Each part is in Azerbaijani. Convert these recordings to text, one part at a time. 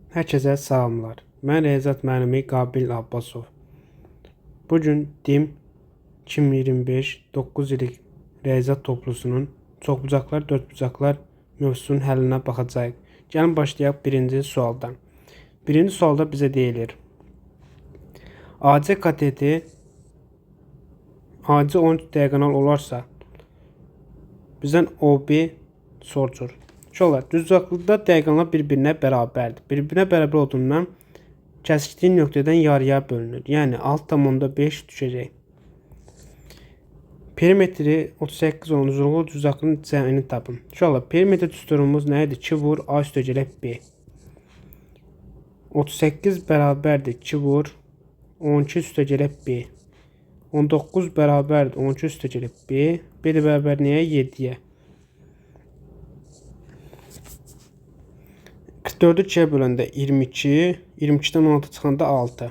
Herkese salamlar. Mən Reyzat müəllimi Qabil Abbasov. Bugün DİM 2025 9 illik Reyzat toplusunun çoxbucaqlar, dördbucaqlar mövzusunun həllinə baxacağıq. Gəlin başlayaq birinci sualdan. Birinci sualda bizə deyilir. AC kateti AC 13 diagonal olarsa bizdən OB sorulur. Şöyle düzbucaqlıqda diagonallar bir-birinə bərabərdir. Bir-birinə bərabər olduğundan kəsikdiyi nöqtədən yarıya bölünür. Yəni 6,5 düşəcək. Perimetri 38 olan uzunluğu düzbucaqlığın cəmini tapın. Şöyle perimetr düsturumuz nə idi? 2 vur A üstə gələk B. 38 bərabərdir 2 vur 12 üstə gələk B. 19 bərabərdir 12 üstə gələk B. B də bərabər nəyə? 7-yə. 44'ü 2'ye böləndə 22, 22'dən 16 çıxanda 6.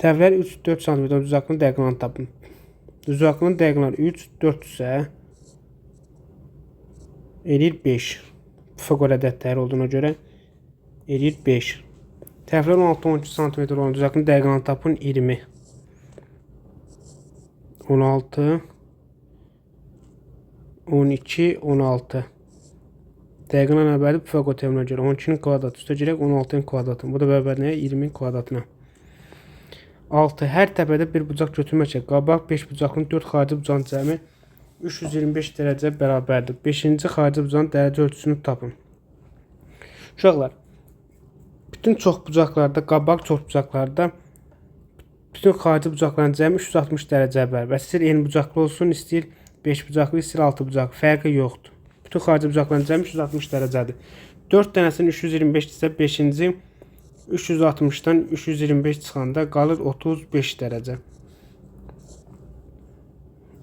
Tərəflər 3-4 cm düzbucaqlığın diagonalını tapın. Düzbucaqlığın diagonalı 3, 4 isə eləyir 5. Pifaqor ədədləri olduğuna görə eləyir 5. Tərəflər 16-12 cm olan düzbucaqlığın diagonalını tapın 20. 16, 12, 16. Diagonal əbədi pifaqor teoreminə görə 12'nin kvadratı üstə gələk 16'ın kvadratı. Bu da bərabər nəyə? 20'nin kvadratına. 6. Hər təpədə bir bucaq götürməklə qabaq 5 bucaqlının 4 xarici bucağın cəmi 325 dərəcə bərabərdir. 5-ci xarici bucağın dərəcə ölçüsünü tapın. Uşaqlar, bütün çoxbucaqlarda, qabaq çoxbucaqlarda bütün xarici bucaqların cəmi 360 dərəcə bərabər. İstəyir eni bucaqlı olsun, istəyir 5 bucaqlı, istəyir 6 bucaqlı. Fərqi yoxdur. Bütün xarici bucaqların cəmi 360 dərəcədir. 4 dənəsinin 325 isə 5-ci 360-dan 325 çıxanda qalır 35 dərəcə.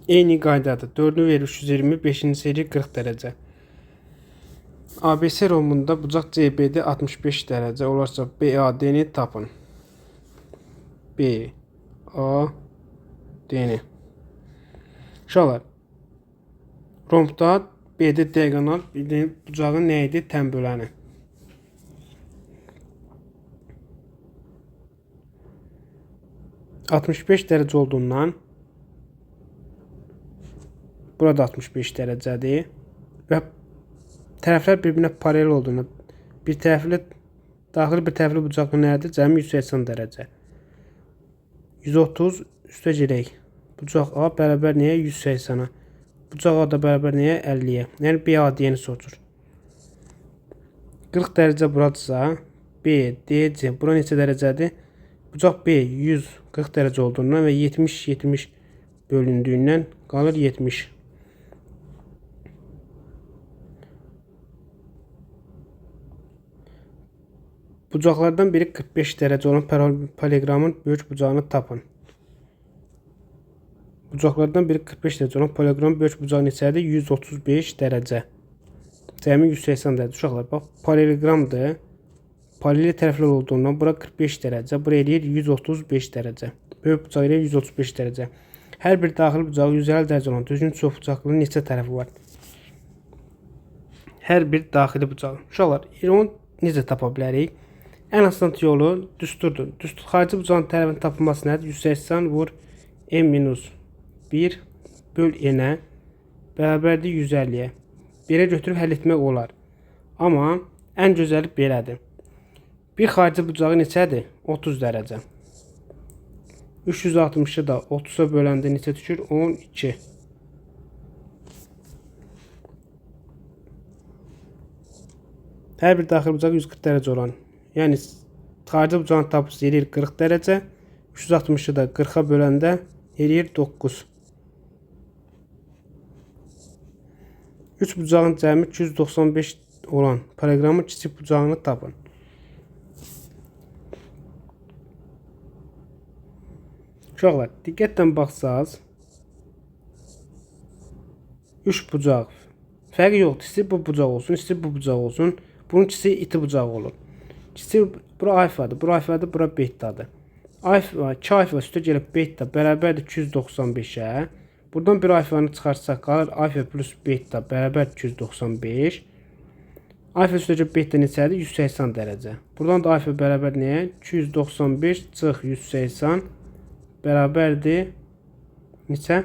Eyni qaydadır. 4'ünü verir 320, 5'ini verir 40 dərəcə. ABC romunda bucaq CBD 65 dərəcə olarsa BAD-ni tapın. BAD-ni. Uşaqlar, rombda BD diagonal bucağın nə idi? Tən böləni. (65 dərəcə olduğundan burada 65 dərəcədir və tərəflər bir-birinə paralel olduğundan bir tərəfli daxili bir tərəfli bucaqlı nədir? Cəmi 180 dərəcə. 130 üstə gələk. Bucaq A bərabər nəyə? 180-a. Bucaq A da bərabər nəyə? 50-yə. Yəni BAD-ni sorulur. 40 dərəcə buradırsa BDC bura neçə dərəcədir? Bucaq B 140 dərəcə olduğundan və 70 bölündüyündən qalır 70. Bucaqlardan biri 45 dərəcə olan paralelogramın böyük bucağını tapın. Bucaqlardan biri 45 dərəcə olan paralelogramın böyük bucağı neçədir? 135 dərəcə. Cəmi 180 dərəcə. Uşaqlar, bax, paralelogramdır. Paralel tərəflər olduğundan bura 45 dərəcə, bura eləyir 135 dərəcə. Böyük bucaq eləyir 135 dərəcə. Hər bir daxili bucağı 150 dərəcə olan düzgün çoxbucaqlının neçə tərəfi var? Hər bir daxili bucağı. Uşaqlar, onu necə tapa bilərik? Ən asan yolu düsturdur. Xarici bucağın tərəfinin tapılması nədir? 180 vur n-1 böl n-ə bərabərdir 150-yə. Belə götürüb həll etmək olar. Amma ən gözəli belədir. Bir xarici bucağı neçədir? 30 dərəcə. 360'ı da 30'a böləndə neçə düşür? 12. Hər bir daxili bucaq 140 dərəcə olan. Yəni xarici bucağın tapısı eləyir 40 dərəcə. 360'ı da 40'a böləndə eləyir 9. 3 bucağın cəmi 295 olan paralelogramın kiçik bucağını tapın. Uşaqlar, diqqətlə baxsaq 3 bucaq fərqi yoxdur. İstəyir bu bucaq olsun, istəyir bu bucaq olsun. Bunun ikisi iti bucaq olur. İstəyir bura alfadır, bura alfadır, bura betadır. 2 alfa üstə gəlib beta bərabərdir 295-ə. Buradan bir alfanı çıxarsaq qalır alfa plus beta bərabər 295. Alfa üstəcə beta neçədir? 180 dərəcə. Buradan da alfa bərabər nəyə? 295 çıx 180 bərabərdir neçə?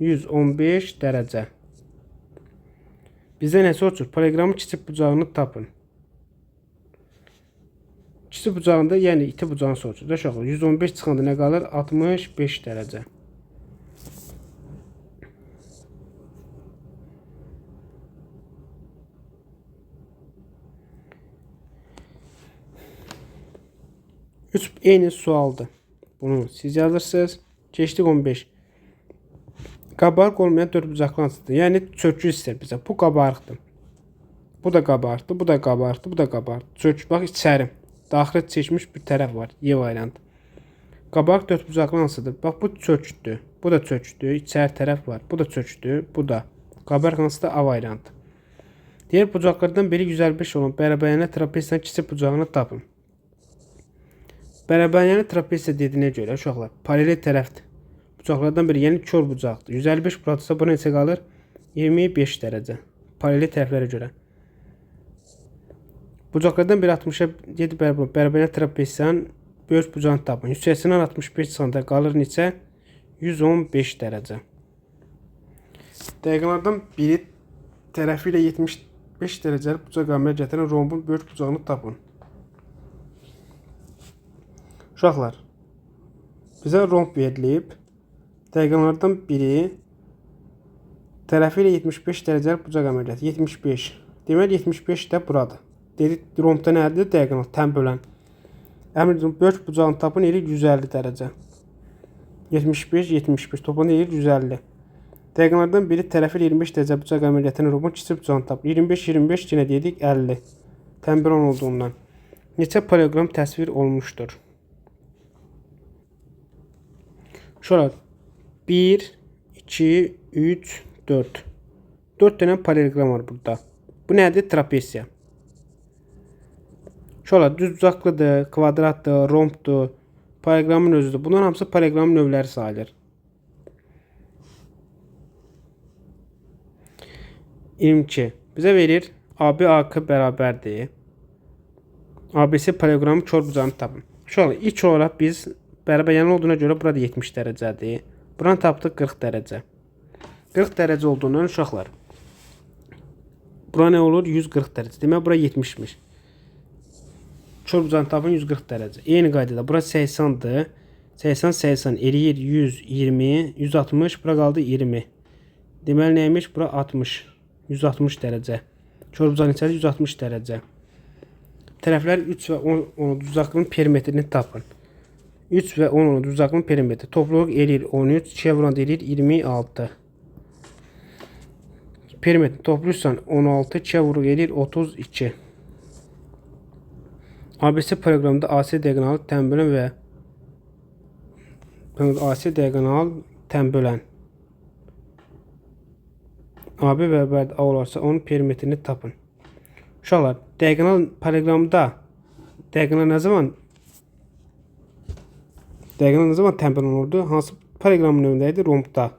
115 dərəcə. Bizdə nə soruşur? Paralelogramın kiçik bucağını tapın. Kiçik bucağında, yəni iti bucağını soruşur. Uşaqlar 115 çıxanda nə qalır? 65 dərəcə. Üç eyni sualdır. Bunu siz yazırsınız. Keçdik 15. Qabarıq olmayan dörd bucaqlı hansıdır? Yəni çökü istər bizə. Bu qabarıqdır. Bu da qabarıqdır, bu da qabarıqdır, bu da qabarıqdır. Çök, bax içəri. Daxil çəkmiş bir tərəf var. Y variantı. Qabarıq dörd bucaqlı hansıdır? Bax bu çökdür. Bu da çökdür. İçəri tərəf var. Bu da çökdür. Bu da. Qabarıq hansıdır? A variantı. Diğer bucaqlardan biri 155 olan bərabəriyənə trapesiyanın kiçik bucağını tapın. Bərabəriyənə trapesiya dediyinə görə uşaqlar paralel tərəfdir. Bucaqlardan biri, yəni kör bucaqdır. 155 buradırsa bura neçə qalır? 25 dərəcə. Paralel tərəflərə görə. Bucaqlardan biri 60-a 7 bərabəriyənə trapesiyanın böyük bucağını tapın. 180-dən 65 çıxanda qalır neçə? 115 dərəcə. Dəqiqələrdən biri tərəfi ilə 75 dərəcəli bucaq əmələ gətirən rombun böyük bucağını tapın. Uşaqlar, bizə romb verilib. Dəqiqələrdən biri tərəfi ilə 75 dərəcəli bucaq əməliyyatı. 75. Deməli 75 də buradır. Dedik, rombda nədir? Dəqiqələr, tən bölən. Əmr böyük bucağını tapın, eləyir 150 dərəcə. 75, 75. Toplamda eləyir 150. Dəqiqələrdən biri tərəfi ilə 25 dərəcə bucaq əməliyyatının rombun kiçik bucağını tapın. 25, 25 yenə dedik 50. Tən bölən olduğundan. Neçə paralelogram təsvir olmuşdur? Şöyle 1, 2, 3, 4. 4 tane paralelogram var burada. Bu nədir? Trapesiya. Şöyle düz bucaqlıdır, kvadratdır, rombdur, paralelogramın özüdür. Bunların hamısı paralelogramın növləri sayılır. 22. Bizə verir AB AK bərabərdir. ABC paralelogramın kör bucağını tapın. Şöyle ilk olaraq biz bərabəriyən olduğuna görə burada 70 dərəcədir. Buranı tapdıq 40 dərəcə. 40 dərəcə olduğundan uşaqlar. Bura nə olur? 140 dərəcə. Demək bura 70'miş. Kör bucağını tapın 140 dərəcə. Eyni qaydada bura 80'dır. 80 80 eləyir 120, 160, bura qaldı 20. Deməli nəymiş? Bura 60. 160 dərəcə. Kör bucağın neçədir? 160 dərəcə. Tərəflər 3 və 10 uzaqlığın perimetrini tapın. 3 və 10 uzaqlığın perimetri. Topluq eləyir 13, 2'ye vuran eləyir 26. Perimetri toplayırsan 16, 2'ye vuruq eləyir 32. ABC paralelogramda AC diagonalı tənbölən və AC diagonal tənbölən AB bərabər A olarsa onun perimetrini tapın. Uşaqlar, diagonal paralelogramda diagonal nə zaman tənbölən olurdu? Hansı paralelogramın növündə idi? Rombda.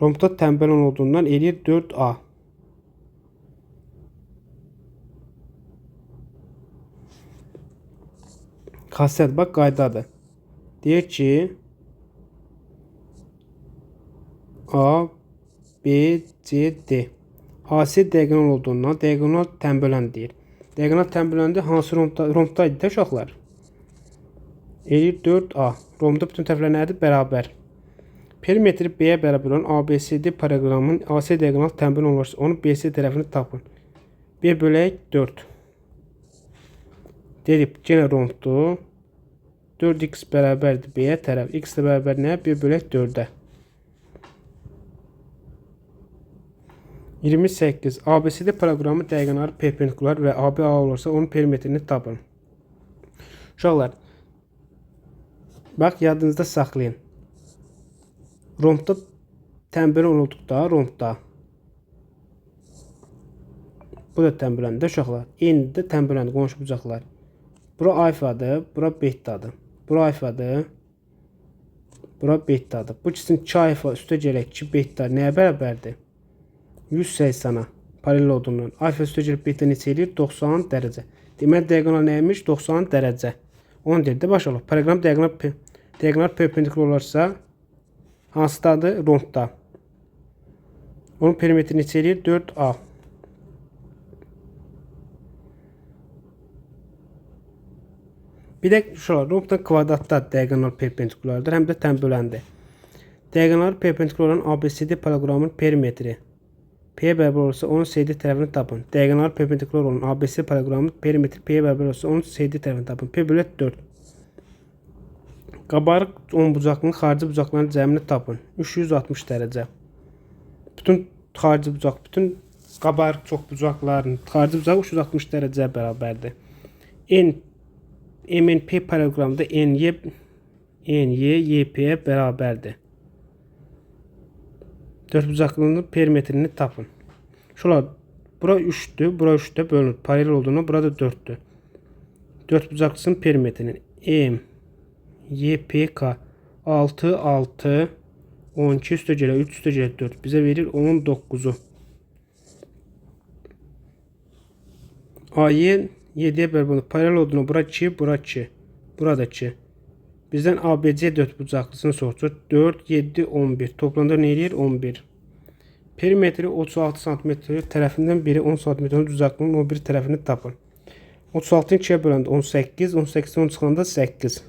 Rombda tənbölən olduğundan eləyir 4A. Xassət, bax, qaydadır. Deyir ki, A, B, C, D. AC diagonal olduğundan diagonal tənbölən deyir. Diagonal tənböləndə hansı rombda idi də uşaqlar? Eləyir 4A. Rombda bütün tərəflər nədir? Bərabər. Perimetri B-yə bərabər olan ABCD paralelogramın AC diagonal tənbölən olursa onun BC tərəfini tapın. B bölək 4. Dedik, yenə rombdur. 4x bərabərdir B-yə tərəf. X də bərabər nə? B bölək 4-ə. 28. ABCD paralelogramı diagonal perpendikular və AB A olursa onun perimetrini tapın. Uşaqlar, bax, yadınızda saxlayın. Rombda tənbölən olduqda, rombda. Bu da tənböləndir uşaqlar. Eyni də tənböləndir, qonşu bucaqlar. Bura alfadır, bura betadır. Bura alfadır, bura betadır. Bu ikisinin 2 alfa üstə gələk 2 beta nəyə bərabərdir? 180'a. paralel olduğundan. Alfa üstə gəlib beta neçə eləyir? 90 dərəcə. Deməli diagonal nəymiş? 90 dərəcə. 10 derdə başa alaq. Parallelogram diagonal perpendikular olarsa hansıdadır? Rondda. Onun perimetri neçə eləyir? 4A. Bir də şular, rondda kvadratda diagonal perpendikulardır, həm də tənböləndir. Diagonal perpendikular olan ABCD paralleloqramın perimetri P bərabər olursa onun CD tərəfini tapın. Diagonal perpendikular olan ABC paralleloqramın perimetri P bərabər olursa onun CD tərəfini tapın. P bölü 4. Qabarıq 10 bucaqlının xarici bucaqlarının cəmini tapın. 360 dərəcə. Bütün xarici bucaq, bütün qabarıq çox bucaqların xarici bucağı 360 dərəcəyə bərabərdir. MNP paralleloqramda NY YP-yə bərabərdir. 4 bucaqlının perimetrini tapın. Şular, bura 3'dür, bura 3'də bölünür. Paralel olduğuna burada 4'dür. 4 bucaqlısının perimetrinin M, YPK 6, 6, 12 üstə gələ 3 üstə gələ 4. Bizə verir 19'u. AY 7'yə bərabər paralel olduğuna bura 2, bura 2, burada 2. Bizdən ABC 4 bucaqlısını soruşur. 4, 7, 11. Toplamda nə eləyir? 11. Perimetri 36 cm tərəfindən biri 10 cm bucaqlının o bir tərəfini tapın. 36'ın 2'yə böləndə 18, 18'den 10 çıxanda 8.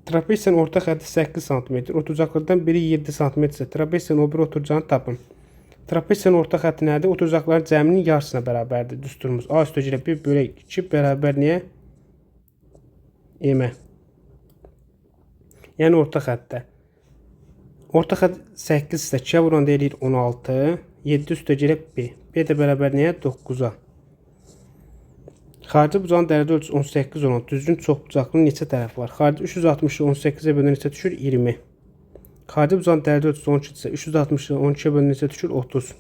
Trapesiyanın orta xətti 8 cm. Oturacaqlardan biri 7 cm isə trapesiyanın o bir oturacağını tapın. Trapesiyanın orta xətti nədir? Oturacaqların cəminin yarısına bərabərdir. Düsturumuz A üstə gələ 1 bölü 2 bərabər niyə? M-ə. Yəni orta xəttdə. Orta xətt 8 isə 2-yə vuranda eləyir 16. 7 üstə gələ B. B də bərabər niyə? 9-a. Xarici bucağın dərəcə ölçüsü 18 olan düzgün çox bucaqlının neçə tərəfi var? Xarici 360'ı 18'ə bölünür neçə düşür? 20. Xarici bucağın dərəcə ölçüsü 12 isə 360'ı 12'ə bölünür neçə düşür? 30.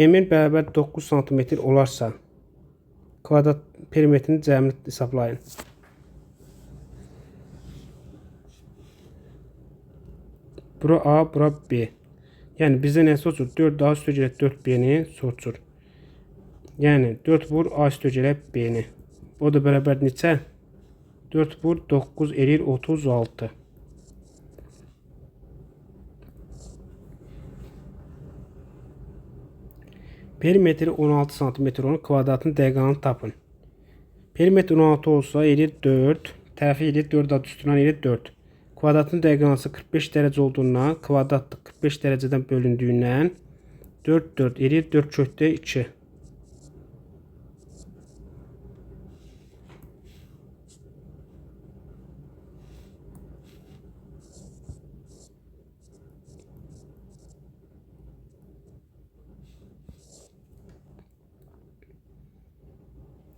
M-in bərabər 9 cm olarsa kvadrat perimetrinin cəmini hesablayın. Bura A, bura B. Yəni bizdə nə soruşur? 4A üstə gələ 4B-ni soruşur. Yəni 4 vur A üstə gələ B-ni. O da bərabər neçə? 4 vur 9 eləyir 36. Perimetri 16 cm olan kvadratın diagonalını tapın. Perimetri 16 olsa eləyir 4. Tərəfi eləyir 4 adı üstündən eləyir 4. Kvadratın diagonalsı 45 dərəcə olduğundan kvadrat 45 dərəcədən bölündüyündən 4 4 eləyir 4 kökdə 2.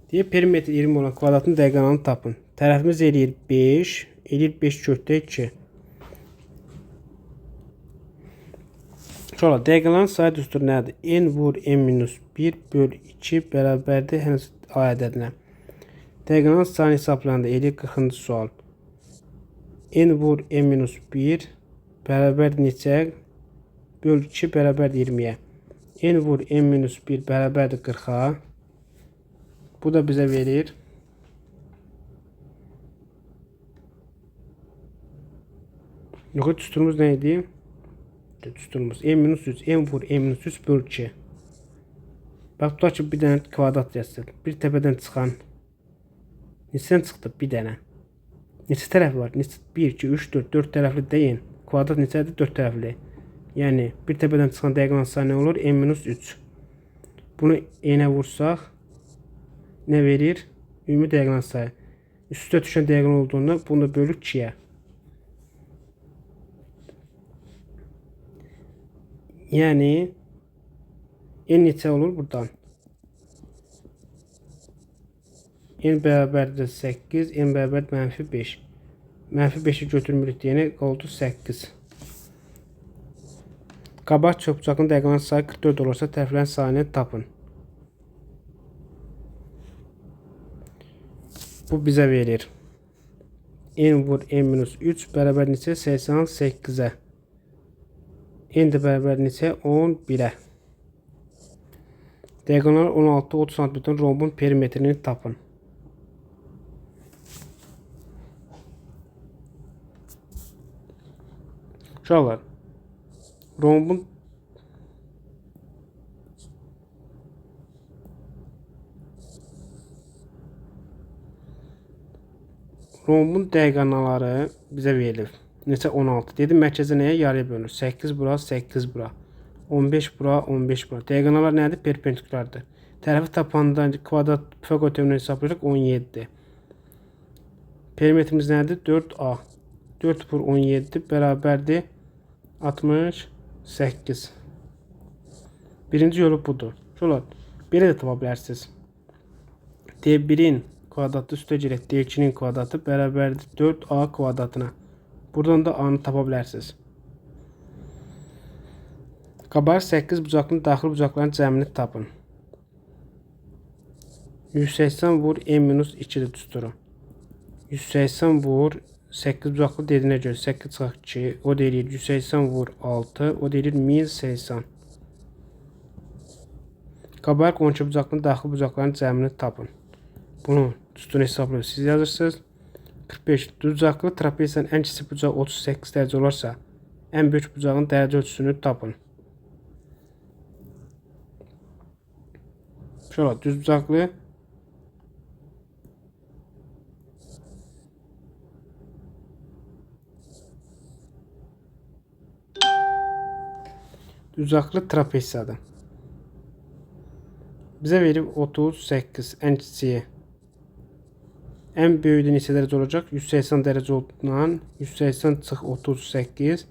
Deyə perimetri 20 olan kvadratın diagonalını tapın. Tərəfimiz eləyir 5. Eləyir 5 kökdə 2. Şöyle diagonalın sayı düsturu nədir? N vur n minus 1 böl 2 bərabərdir henüz A ədədinə. Diagonalın sayını hesablananda eləyir 40-cı sual. N vur n minus 1 bərabər neçə? Böl 2 bərabər 20'yə. N vur n minus 1 bərabərdir 40'a. Bu da bizə verir. Yox, düsturumuz nə idi? Düsturumuz n minus 3. N vur n minus 3 böl 2. Bax, tutaq ki, bir dənə kvadrat yazsın. Bir təpədən çıxan. Neçədən çıxdı? Bir dənə. Neçə tərəfi var? 1, 2, 3, 4. 4 tərəfli deyin. Kvadrat neçədir? 4 tərəfli. Yəni, bir təpədən çıxan diagonal sayı nə olur? N minus 3. Bunu n-ə vursaq, nə verir? Ümumi diagonal sayı. Üstə düşən diagonal olduğunda bunu da bölür 2'yə. Yəni n neçə olur buradan? N bərabərdir 8, n bərabərdir mənfi 5. Mənfi 5'i götürmürük deyəni oldu 8. Qabaq çöpçağın diagonal sayı 44 olursa tərəflərin sayını tapın. Bu bizə verir. N vur n minus 3 bərabər neçə? 88'ə. N də bərabər neçə? 11'ə. Diagonal 16-30 cm rombun perimetrini tapın. Uşaqlar, rombun diagonalları bizə verilir. Neçə 16. Dedim mərkəzə nəyə yarıya bölünür? 8 bura, 8 bura. 15 bura, 15 bura. Diagonallar nədir? Perpendikulardır. Tərəfi tapanda kvadrat pifaqor teoremini hesablayırıq 17. Perimetrimiz nədir? 4A. 4 vur 17 bərabərdir 68. Birinci yolu budur. Şöyle belə də tapa bilərsiniz. D1'in kvadratı üstə gələk D2'nin kvadratı bərabərdir 4A kvadratına. Buradan da A'nı tapa bilərsiniz. Qabarıq 8 bucaqlının daxil bucaqların cəmini tapın. 180 vur n-2'dir düsturu. 180 vur 8 bucaqlı dediyinə görə 8 çıxaq 2, o deyir 180 vur 6, o deyir 1080. Qabarıq 12 bucaqlının daxil bucaqların cəmini tapın. Bunu düstunu hesablayıb siz yazırsınız. 45 bucaqlı trapeziyanın ən kiçik bucağı 38 dərəcə olarsa, ən böyük bucağın dərəcə ölçüsünü tapın. Şöyle düz bucaqlı trapeziyadır. Bizə verib 38 ən kiçiyi. Ən böyüyü neçə dərəcə olacaq? 180 dərəcə olduğundan 180 çıx 38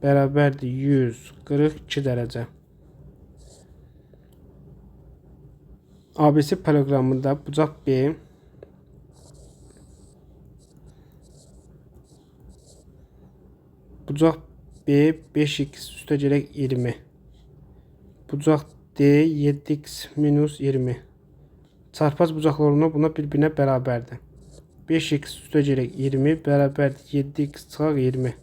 bərabərdir 142 dərəcə. ABC paralelogramında bucaq B bucaq B 5x üstə gələk 20. Bucaq D 7x minus 20. Çarpaz bucaqlarına buna bir-birinə bərabərdir. 5x üstə gələk 20 bərabərdir 7x çıxaq 20.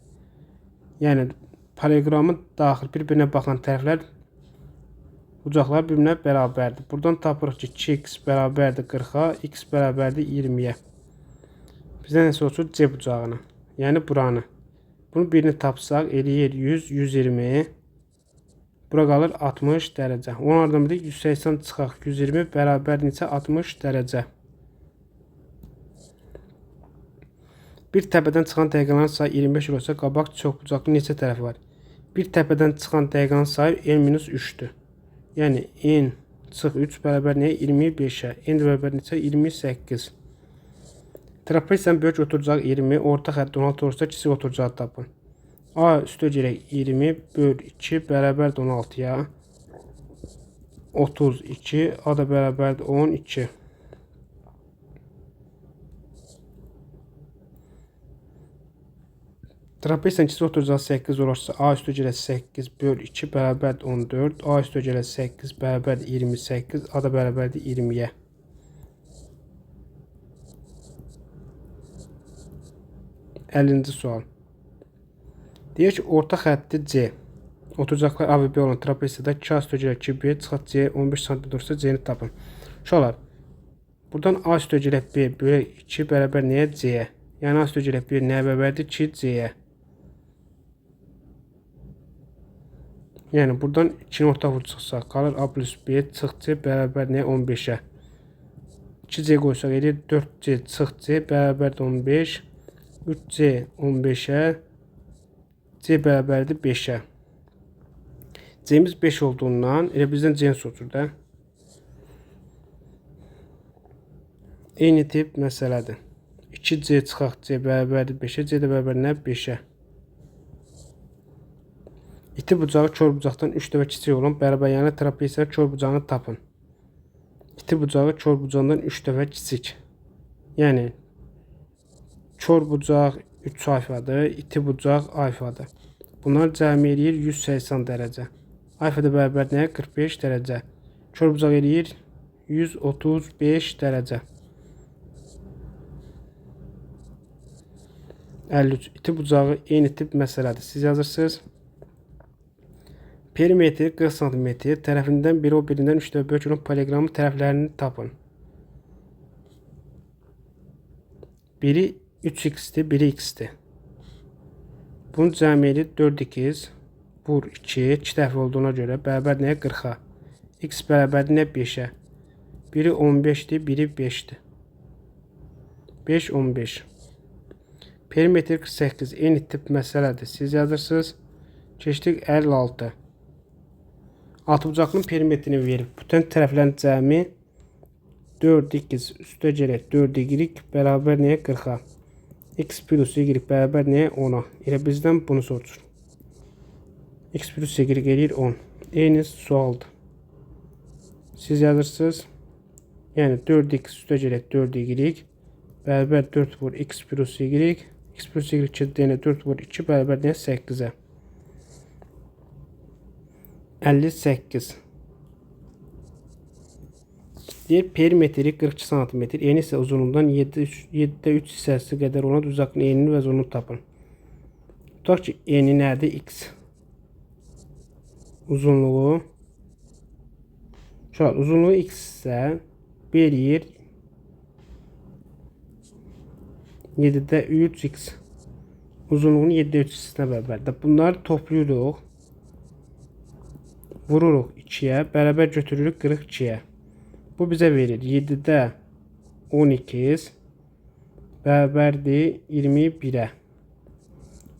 Yəni paralelogramın daxil bir-birinə baxan tərəflər bucaqlar bir-birinə bərabərdir. Buradan tapırıq ki 2x bərabərdir 40-a, x bərabərdir 20-yə. Bizdən nə soruşur? C bucağını. Yəni buranı. Bunu birini tapsaq eləyir 100, 120. Bura qalır 60 dərəcə. Onun ardından bir 180 çıxaq 120 bərabər neçə? 60 dərəcə. Bir təpədən çıxan diagonalın sayı 25 olsa qabaq çoxbucaqlı neçə tərəfi var? Bir təpədən çıxan diagonalın sayı n-3'dür. Yəni n çıx 3 bərabər nəyə? 25-ə. N bərabər neçə? 28. Trapeziyanın böyük oturacağı 20, orta xətt 16 olursa kiçik oturacağı tapın. A üstə gələk 20 böl 2 bərabərdir 16-ya. 32. A da bərabərdir 12. Trapeziyanın kiçik oturacağı 8 olursa A üstə gələk 8 böl 2 bərabərdir 14. A üstə gələk 8 bərabərdir 28. A da bərabərdir 20-yə. 50-ci sual. Deyək ki, orta xətti C. Oturacaqlar A və B olan trapeziyada 2A üstə gələk 2B çıxaq C 15 cm olursa C-ni tapın. Uşaqlar, buradan A üstə gələk B bölək 2 bərabər nəyə? C-yə. Yəni A üstə gələk B nəyə bərabərdir? 2C-yə. Yəni buradan 2-ni orta vur çıxsaq qalır A plus B çıx C bərabər nəyə? 15-ə. 2C qoysaq edir 4C çıx C bərabərdir 15. 3C 15-ə. C bərabərdir 5-ə. C'miz 5 olduğundan elə bizdən C-ni soruşur da. Eyni tip məsələdir. 2C çıxaq C bərabərdir 5-ə. C də bərabər nə? 5-ə. İti bucağı kör bucaqdan 3 dəfə kiçik olan bərabəryanlı trapeziya kör bucağını tapın. İti bucağı kör bucağından 3 dəfə kiçik. Yəni kör bucaq 3 alfadır, iti bucaq alfadır. Bunlar cəmi eləyir 180 dərəcə. Alfa da bərabər nəyə? 45 dərəcə. Kör bucaq eləyir 135 dərəcə. 53. İti bucağı eyni tip məsələdir. Siz yazırsınız. Perimetri 40 cm. Tərəfindən biri o birindən 3 böyük olan poliqramın tərəflərini tapın. Biri 3x-dir, biri x-dir. Bunun cəmi 4x vur 2. 2 dəfə olduğuna görə bərabər nəyə? 40-a. X bərabərdir nə? 5-ə. Biri 15-dir, biri 5-dir. 5, 15. Perimetr 48. Eyni tip məsələdir. Siz yazırsınız. Keçdik 56. Altıbucaqlının perimetrini verib. Bütün tərəflərin cəmi 4x üstə gələk 4y bərabər nəyə? 40-a. X plus y bərabər nəyə? 10-a. Elə bizdən bunu soruşur. X plus y eləyir 10. Eyni sualdır. Siz yazırsınız. Yəni 4x üstə gələk 4y bərabər 4 vur x plus y. X plus y yenə 4 vur 2 bərabər nəyə? 8-ə. 58. Deyir perimetri 42 cm. Eni isə uzunluğundan 7'də 3 hissəsi qədər olan uzaqlığın enini və uzunluğunu tapın. Tutaq ki, eni nədir? X. Uzunluğu uzunluğu x isə eləyir 7'də 3x. Uzunluğunu 7'də 3 hissəsinə bərabərdir. Bunları toplayırıq. Vururuq 2'yə, bərabər götürürük 42'yə. Bu bizə verir 7'də 12 bərabərdir 21'ə.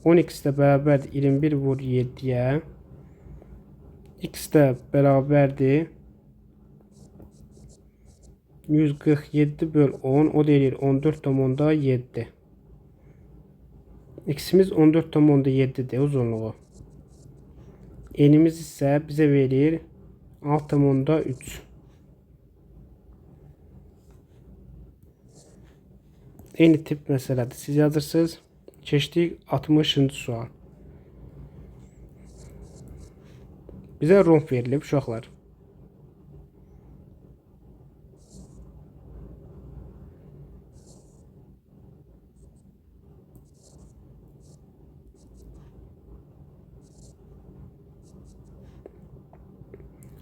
12 də bərabərdir 21 vur 7'yə. X də bərabərdir 147 böl 10, o deyir 14,7. X'imiz 14,7'dir uzunluğu. Enimiz isə bizə verir 6,3. Eyni tip məsələdir. Siz yazırsınız. Keçdik 60-cı sual. Bizə romb verilib uşaqlar.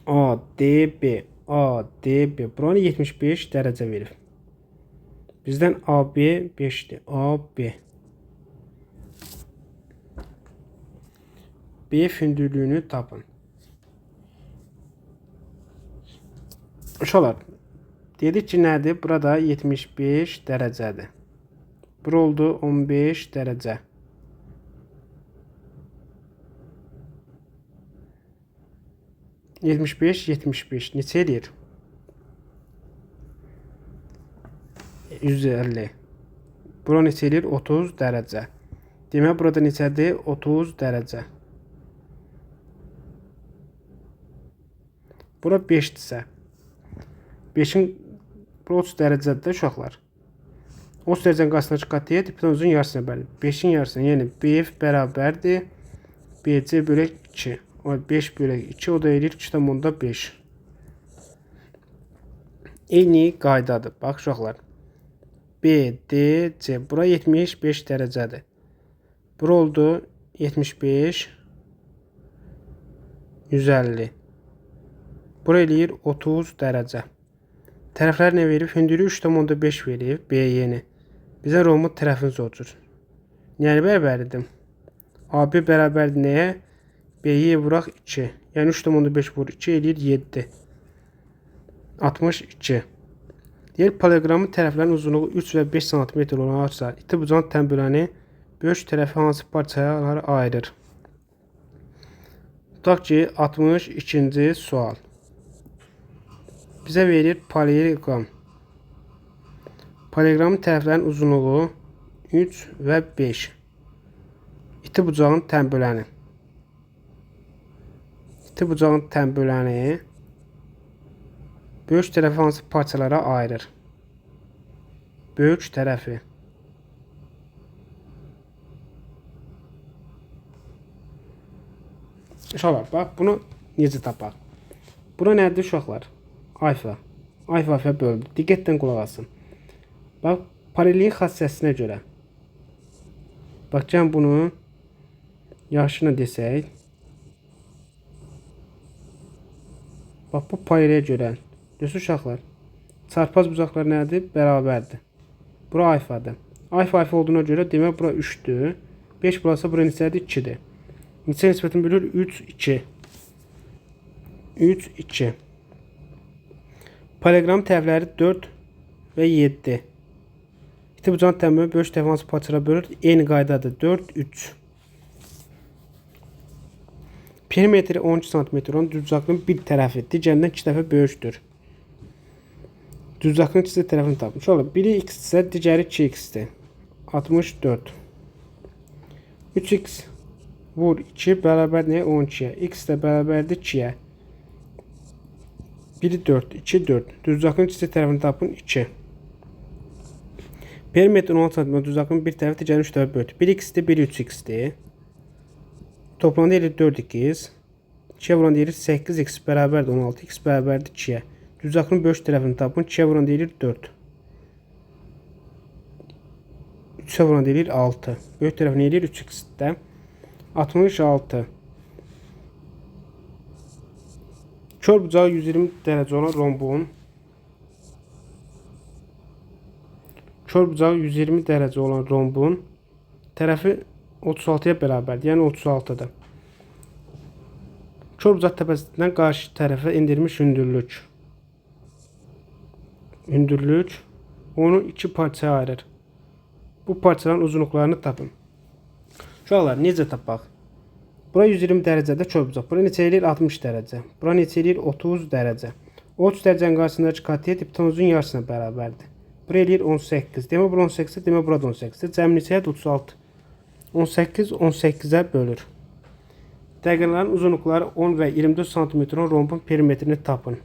ADB, ADB. Buranı 75 dərəcə verir. Bizdən AB 5'dir. AB. B hündürlüyünü tapın. Uşaqlar, dedik ki, nədir? Burada 75 dərəcədir. Bura oldu 15 dərəcə. Yetmiş beş neçə eləyir? 150. Bura neçə eləyir? 30 dərəcə. Demək burada neçədir? 30 dərəcə. Bura 5'dirsə. 5'in 30 dərəcədir uşaqlar. 30 dərəcənin qarşısındakı qatıya hipotenuzun yarısına bölünür. 5'in yarısına, yəni BF bərabərdir BC bölək 2. O 5 bölək 2, o da eləyir 2,5. Eyni qaydadır. Bax uşaqlar. BDC. Bura 75 dərəcədir. Bura oldu 75 150. Bura eləyir 30 dərəcə. Tərəflər nə verib? Hündürlüyü 3,5 verib BY-ni. Bizə rombu tərəfini soruşur. Yəni bərabərdir. AB bərabərdir nəyə? BY vuraq 2. Yəni 3,5 vur 2 eləyir 7. 62. Deyir poliqramın tərəflərinin uzunluğu 3 və 5 cm olan açsa, iti bucağın tənbüləni böyük tərəfi hansı parçalara ayırır? Tutaq ki, 62-ci sual. Bizə verir poliqram. Poliqramın tərəflərinin uzunluğu 3 və 5. İti bucağın tənbüləni. İti bucağın tənbüləni böyük tərəfi hansı parçalara ayırır? Böyük tərəfi. Uşaqlar, bax, bunu necə tapaq? Bura nədir uşaqlar? Alfa. Alfa böldü. Diqqətlə qulaq asın. Bax, paralelin xassəsinə görə. Bax, gəlin bunu yaşına desək. Bax bu payraya görə. Görürsünüz uşaqlar. Çarpaz bucaqlar nədir? Bərabərdir. Bura alfadır. Alfa olduğuna görə demək bura 3-dür. 5 burası bura neçədir? 2-dir. Neçə nisbətini bölür? 3, 2. 3, 2. Paralleloqram tərəfləri 4 və 7. İti bucağın təmimi böyük tərəfi hansı parçalara bölür? Eyni qaydadır. 4, 3. Perimetri 12 cm olan düzbucaqlığın bir tərəfi digərindən 2 dəfə böyükdür. Düzbucaqlığın ikisi tərəfini tapmış. Olur. Biri x isə digəri 2x-dir. 64. 3x vur 2 bərabər nəyə? 12-yə. X də bərabərdir 2-yə. Biri 4, 2, 4. Düzbucaqlığın ikisi tərəfini tapın 2. Perimetri 16 cm düzbucaqlığın bir tərəfi digərini 3 dəfə böyükdür. 1x-dir, biri 3x-dir. Toplamda elir 4x. 2'ye vuran deyilir 8x bərabərdir 16. X bərabərdir 2'ye. Düzbucaqlığın böyük tərəfini tapın. 2'ye vuran deyilir 4. 3'e vuran deyilir 6. Böyük tərəfini elir 3x-də. 66. Kör bucağı 120 dərəcə olan rombun. Kör bucağı 120 dərəcə olan rombun tərəfi 36'ya bərabərdir. Yəni 36'dır. Kör bucaq təpəsindən qarşı tərəfə endirilmiş hündürlük. Hündürlük onu iki parçaya ayırır. Bu parçaların uzunluqlarını tapın. Uşaqlar, necə tapaq? Bura 120 dərəcədə kör bucaq. Bura neçə eləyir? 60 dərəcə. Bura neçə eləyir? 30 dərəcə. 30 dərəcənin qarşısındakı katet hipotenuzun yarısına bərabərdir. Bura eləyir 18. Demək bura 18-dir, demək bura 18-dir. Cəmi neçəyə? 36. 18 18'e bölür. Dəqələrin uzunluqları 10 və 24 cm rombun perimetrini tapın.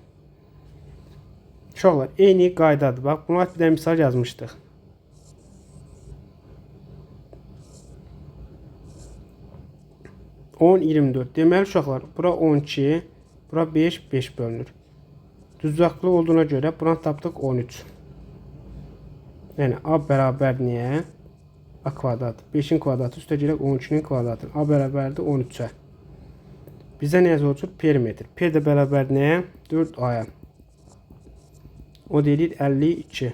Uşaqlar, eyni qaydadır. Bax, buna bir də misal yazmışdıq. On 24. Deməli uşaqlar, bura 12, bura 5, 5 bölünür. Düzbucaqlı olduğuna görə buna tapdıq 13. Yəni A bərabər niyə? A kvadrat. 5'in kvadratı üstə gələk 13'nin kvadratı. A bərabərdir 13'ə. Bizə nə yazılır? Perimetr. P də bərabər nəyə? 4A'ya. O deyilir 52.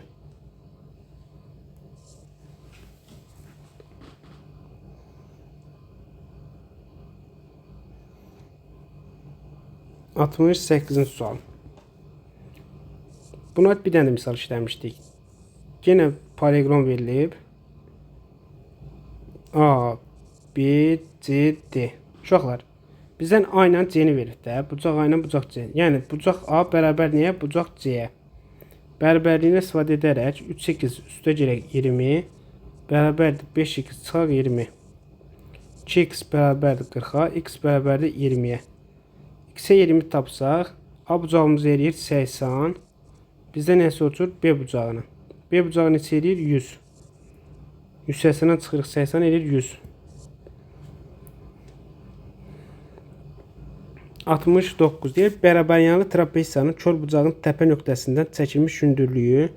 Altmış 8-ci sual. Buna bir dənə misal işləmişdik. Yenə paralleloqram verilib. A, B, C, D. Uşaqlar, bizdən A ilə C-ni verir də. Bucaq A ilə bucaq C. Yəni, bucaq A bərabər nəyə? Bucaq C-yə. Bərabərliyini istifadə edərək 3x üstə gələk 20 bərabərdir 5x çıxaq 20. 2x bərabərdir 40-a, x bərabərdir 20-yə. X-ə 20 tapsaq, A bucağımız eləyir 80. Bizdə nə soruşur? B bucağını. B bucağı neçə eləyir? 100. 180'den çıxırıq 80 edir 100. 69 deyir. Bərabəryanlı trapesiyanın kör bucağın təpə nöqtəsindən çəkilmiş hündürlüyü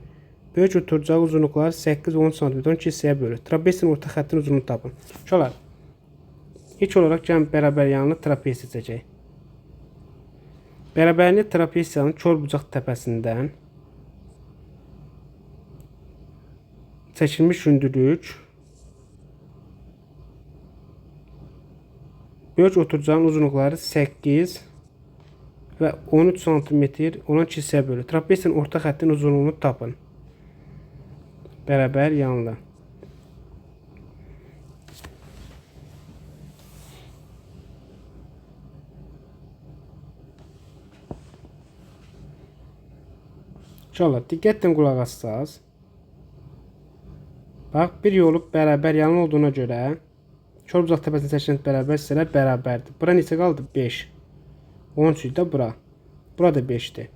böyük oturcağı uzunluqları 8-10 cm 2 hissəyə bölür. Trapesiyanın orta xəttin uzunluğunu tapın. Uşaqlar, ilk olaraq gəlin bərabəryanlı trapesiya çəkək. Bərabərli trapesiyanın kör bucaq təpəsindən çəkilmiş hündürlük böyük oturcağın uzunluqları 8 və 13 cm olan iki hissəyə bölür. Trapesiyanın orta xəttin uzunluğunu tapın. Bərabər yanlı. İnşallah diqqətlə qulaq assaz. Bax, bir yolu bərabər yanlı olduğuna görə kör bucaq təpəsinin çəkilən bərabər hissələr bərabərdir. Bura neçə qaldı? 5. 13 də bura. Bura da 5'dir.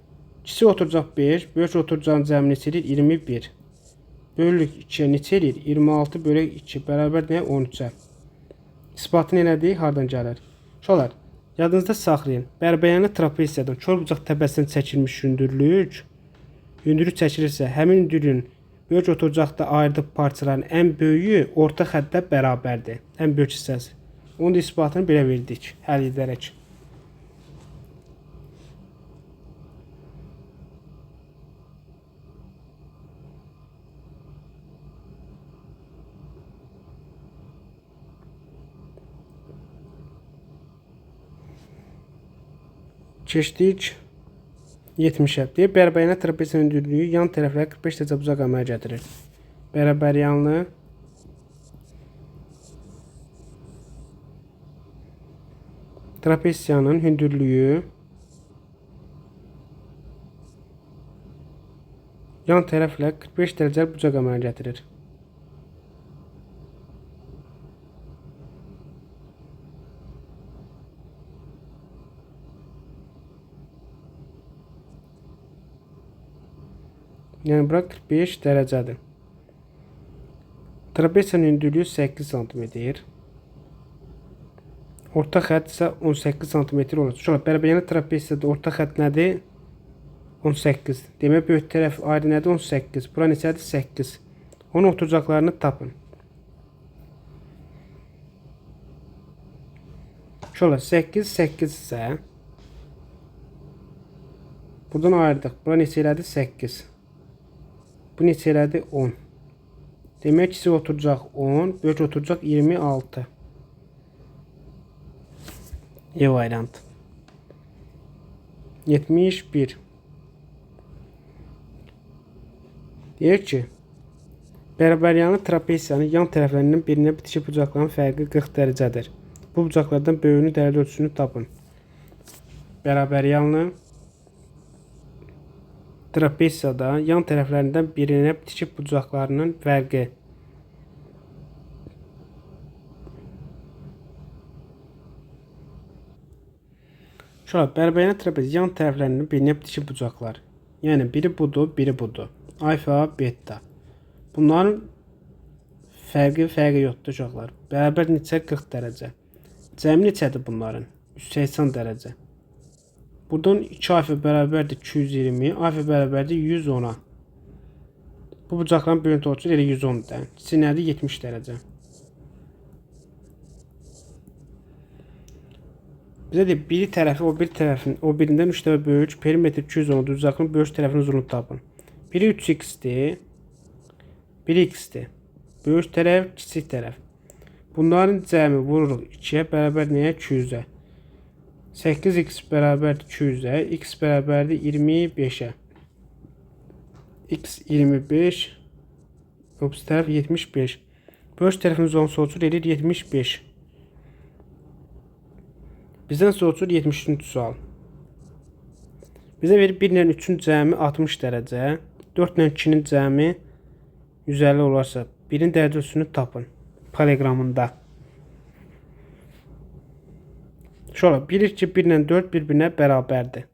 Kiçik oturacaq 5, böyük oturacağın cəmi neçə edir? 21. Bölürük 2'yə neçə edir? 26 bölək 2 bərabər nəyə? 13'ə. İsbatı elədik, hardan gəlir? Uşaqlar, yadınızda saxlayın. Bərabəryanlı trapesiyadan kör bucaq təpəsindən çəkilmiş hündürlük çəkilirsə, həmin hündürlüyün böyük oturacaqda ayırdığı parçaların ən böyüyü orta xəttə bərabərdir. Ən böyük hissəsi. Onun da isbatını belə verdik. Həll edərək. Keçdik 70'ə. Deyir, bərabər yanlı trapesiyanın hündürlüyü yan tərəflərə 45 dərəcə uzaq əmələ gətirir. Bərabər yanlı trapesiyanın hündürlüyü yan tərəflə 45 dərəcə bucaq əmələ gətirir. Yəni bura 45 dərəcədir. Trapesiyanın hündürlüyü 8 cm. Orta xətt isə 18 cm olacaq. Şöyle bərabər yanlı trapesiyada orta xətt nədir? 18. Demək böyük tərəf ayrı nədir? 18. Bura neçədir? 8. Onun oturacaqlarını tapın. Şöyle 8 isə buradan ayırdıq. Bura neçə elədi? 8. Bu neçə elədi? 10. Demək kiçik oturacaq 10, böyük oturacaq 26. E variant. 71. Deyir ki, bərabər yanlı trapesiyanın yan tərəflərinin birinə bitişik bucaqların fərqi 40 dərəcədir. Bu bucaqlardan böyüyünü, dərəcə ölçüsünü tapın. Bərabər yanlı trapesiyada yan tərəflərindən birinə bitişik bucaqlarının fərqi. Şöyle bərabər yanlı trapesiyanın yan tərəflərinin birinə bitişik bucaqlar. Yəni biri budur, biri budur. Alfa, beta. Bunların fərqi yoxdur uşaqlar. Bərabər neçə? 40 dərəcə. Cəmi neçədir bunların? 180 dərəcə. Buradan 2 alfa bərabərdir 220, alfa bərabərdir 110'a. Bu bucaqların böyüklüyü ölçüsü elə 110'dır. Kiçik nədir? 70 dərəcə. Bizə deyir, biri tərəfi o birindən 3 dəfə böyük, perimetr 210'dur, bucaqların böyük tərəfinin uzunluğunu tapın. Biri 3x'dir, biri x'dir. Böyük tərəf, kiçik tərəf. Bunların cəmi vururuq 2'yə, bərabər nəyə? 200'ə. 8x bərabərdir 200'ə, x bərabərdir 25'ə. X 25, öbür tərəf 75. Böyük tərəfin uzunluğu ölçülür edir 75. Bizdən soruşur 73-cü sual. Bizə verir 1 ilə 3-ün cəmi 60 dərəcə, 4 ilə 2-nin cəmi 150 olarsa, 1-in dərəcəsini tapın paralleqramında. Şöyle bilir ki 1 ilə 4 bir-birinə bərabərdir.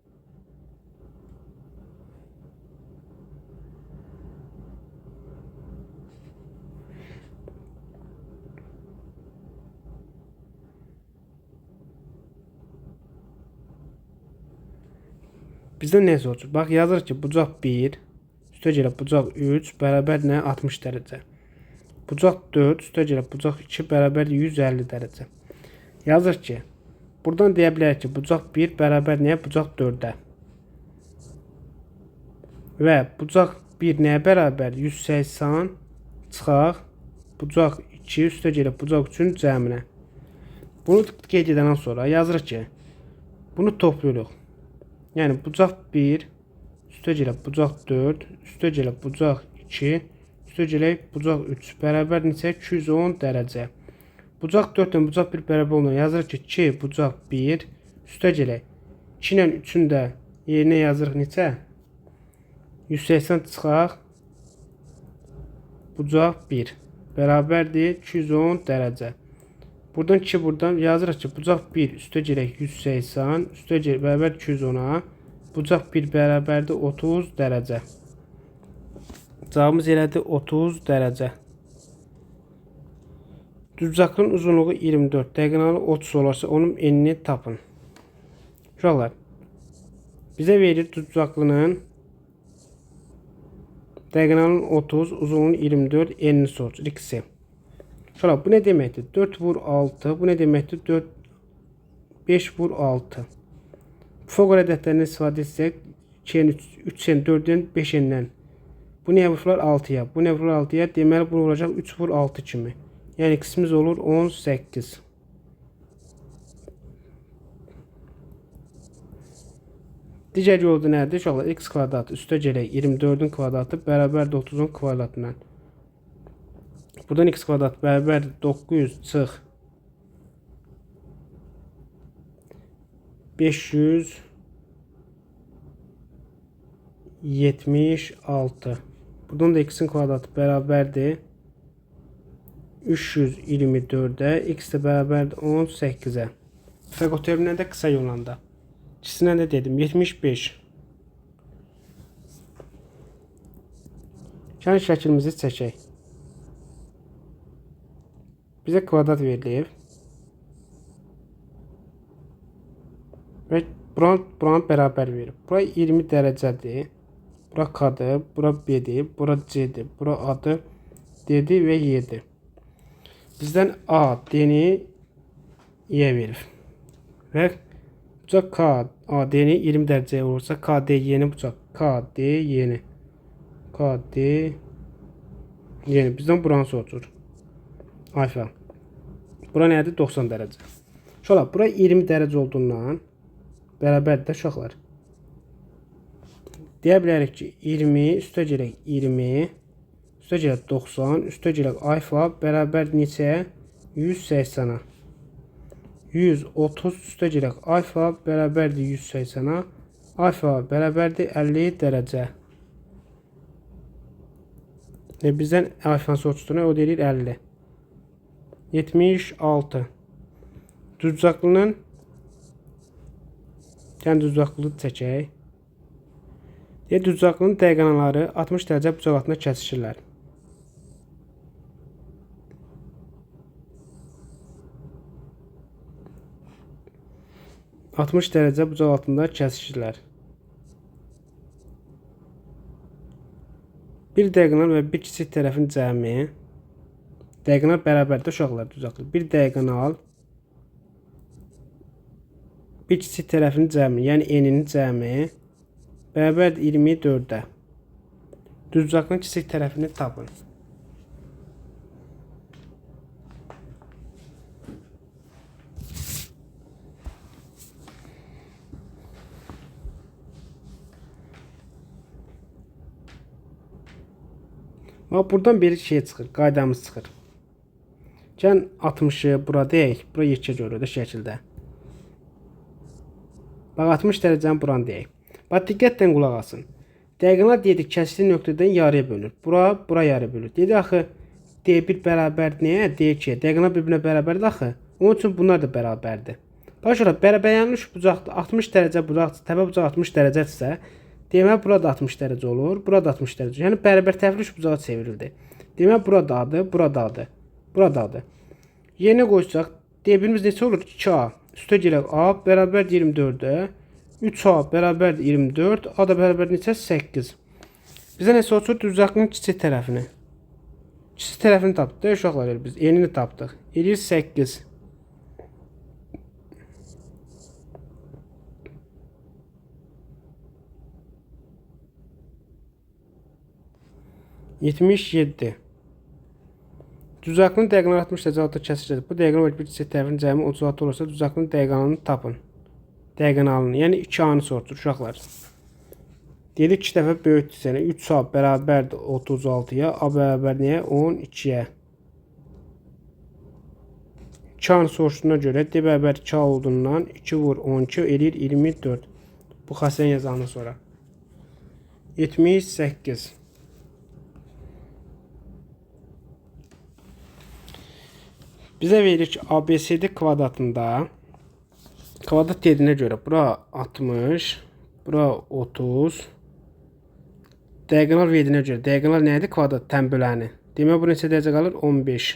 Bizdən nə soruşur? Bax yazır ki bucaq 1, üstə gələ bucaq 3 bərabər nə? 60 dərəcə. Bucaq 4, üstə gələ bucaq 2 bərabər 150 dərəcə. Yazır ki, buradan deyə bilərik ki, bucaq 1 bərabər nəyə? Bucaq 4'ə. Və bucaq 1 nəyə bərabər? 180 çıxaq bucaq 2 üstə gələ bucaq 3'ün cəminə. Bunu qeyd edəndən sonra yazır ki, bunu toplayırıq. Yəni bucaq 1, üstə gələ bucaq 4, üstə gələ bucaq 2, üstə gələ bucaq 3 bərabər neçə? 210 dərəcə. Bucaq 4 ilə bucaq 1 bərabər olan yazırıq ki, 2 bucaq 1, üstə gələ 2 ilə 3'ün də yerinə yazırıq neçə? 180 çıxaq bucaq 1 bərabərdir 210 dərəcə. Buradan 2 buradan yazırıq ki, bucaq 1 üstə gələk 180, üstə gələk bərabər 210'a, bucaq 1 bərabərdir 30 dərəcə. Cavabımız elədir 30 dərəcə. Düzbucaqlının uzunluğu 24, diagonalı 30 olarsa onun enini tapın. Uşaqlar, bizə verir düzbucaqlının diagonalın 30, uzunluğun 24, enini soruşur. İkisi. Şöyle bu ne deməkdir? 4 vur 6. Bu ne deməkdir? 4 5 vur 6. Foqol ədədlərindən istifadə etsək 2-nin 3-dən 4-dən 5-dən. Bu nəyə vururlar? 6-ya. Bu nə vurur 6-ya? Deməli bu olacaq 3 vur 6 kimi. Yəni qismimiz olur 18. Digər yolda nədir? Uşaqlar x kvadrat üstə gələk 24-ün kvadratı bərabərdir 30-un kvadratına. Buradan x kvadrat bərabərdir 900 çıx 576. Buradan da x-in kvadratı bərabərdir 324'e, x de bərabərdir 18'e. Fəqoterminə də qısa yollanda. İkisinə də dedim 75. Yəni şəklimizi çəkək. Bizə kvadrat verilib. Və buranı bərabər verib. Bura 20 dərəcədir. Bura K-dır, bura B-dir, bura C-dir, bura A-dır, D-dir və Y-dir. Bizdən A, D-ni Y verir. Və bucaq K, A, D-ni 20 dərəcəyə olursa, K, D, Y-ni bucaq. K, D, Y-ni. K, D, Y-ni. Bizdən buranı soruşur. Alfa. Bura nədir? 90 dərəcə. Şöyle, bura 20 dərəcə olduğundan bərabərdir də uşaqlar. Deyə bilərik ki, 20 üstə gələk 20, üstə gələk 90, üstə gələk alfa bərabər neçəyə? 180-a. 130 üstə gələk alfa bərabərdir 180-a. Alfa bərabərdir 50 dərəcə. Bizdən alfanın soruşduğuna o deyir 50. 76. Düzbucaqlının düzbucaqlılığı çəkək. Düzbucaqlının diaqonalları 60 dərəcə bucaq altında kəsişirlər. Bucaq altında kəsişirlər. Bir diaqonal və bir kiçik tərəfin cəmi. Diaqonal bərabərdir uşaqlar düzbucaqlı. Bir diaqonal bir kiçik tərəfin cəmi, yəni eninin cəmi bərabərdir 24-də. Düzbucaqlının kiçik tərəfini tapın. Buradan bir şey çıxır, qaydamız çıxır. Gəlin 60'ı bura deyək, bura yekə görür də şəkildə. Bax 60 dərəcəni buranı deyək. Bax diqqətlə qulaq asın. Diaqonal dedik kəsdiyi nöqtədən yarıya bölünür. Bura yarıya bölünür. Dedi axı D1 bərabər nəyə? D2-yə. Diaqonal bir-birinə bərabərdir axı. Onun üçün bunlar da bərabərdir. Bax şurada bərabərlənmiş bucaqda 60 dərəcə bucaq, təpə bucaq 60 dərəcədirsə, demək burada 60 dərəcə olur, burada 60 dərəcə. Yəni bərabər təfriş bucağa çevrildi. Demək burada adı, burada adı, burada adı. Yerinə qoysaq D1-imiz neçə olur? 2A. Üstə gələk A bərabər 24-də. 3A bərabər 24, A da bərabər neçə? 8. Bizə nə soruşur? Düzbucaqlının kiçik tərəfini. Kiçik tərəfini tapdıq. Uşaqlar biz enini tapdıq. Eləyir 8. %77. Düzbucaqlının diaqonalı 60 dərəcə altında kəsişir. Bu diaqonal və bir kiçik tərəfin cəmi 36 olursa düzbucaqlının diaqonalını tapın. Diaqonalını, yəni 2A-nı soruşur uşaqlar. Dedik 2 dəfə böyükdürsə, 3A bərabərdir 36-ya, A bərabər nəyə? 12-yə. 2A-nı soruşduğuna görə D bərabər 2A olduğundan 2 vur 12 eləyir 24. Bu xassəni yazandan sonra. 78. Bizə verir ki, ABCD kvadratında kvadrat dediyinə görə bura 60, bura 30. Diaqonal verdiyinə görə diaqonal nədir? Kvadrat tənböləni. Demək bu neçə dərəcə qalır? 15.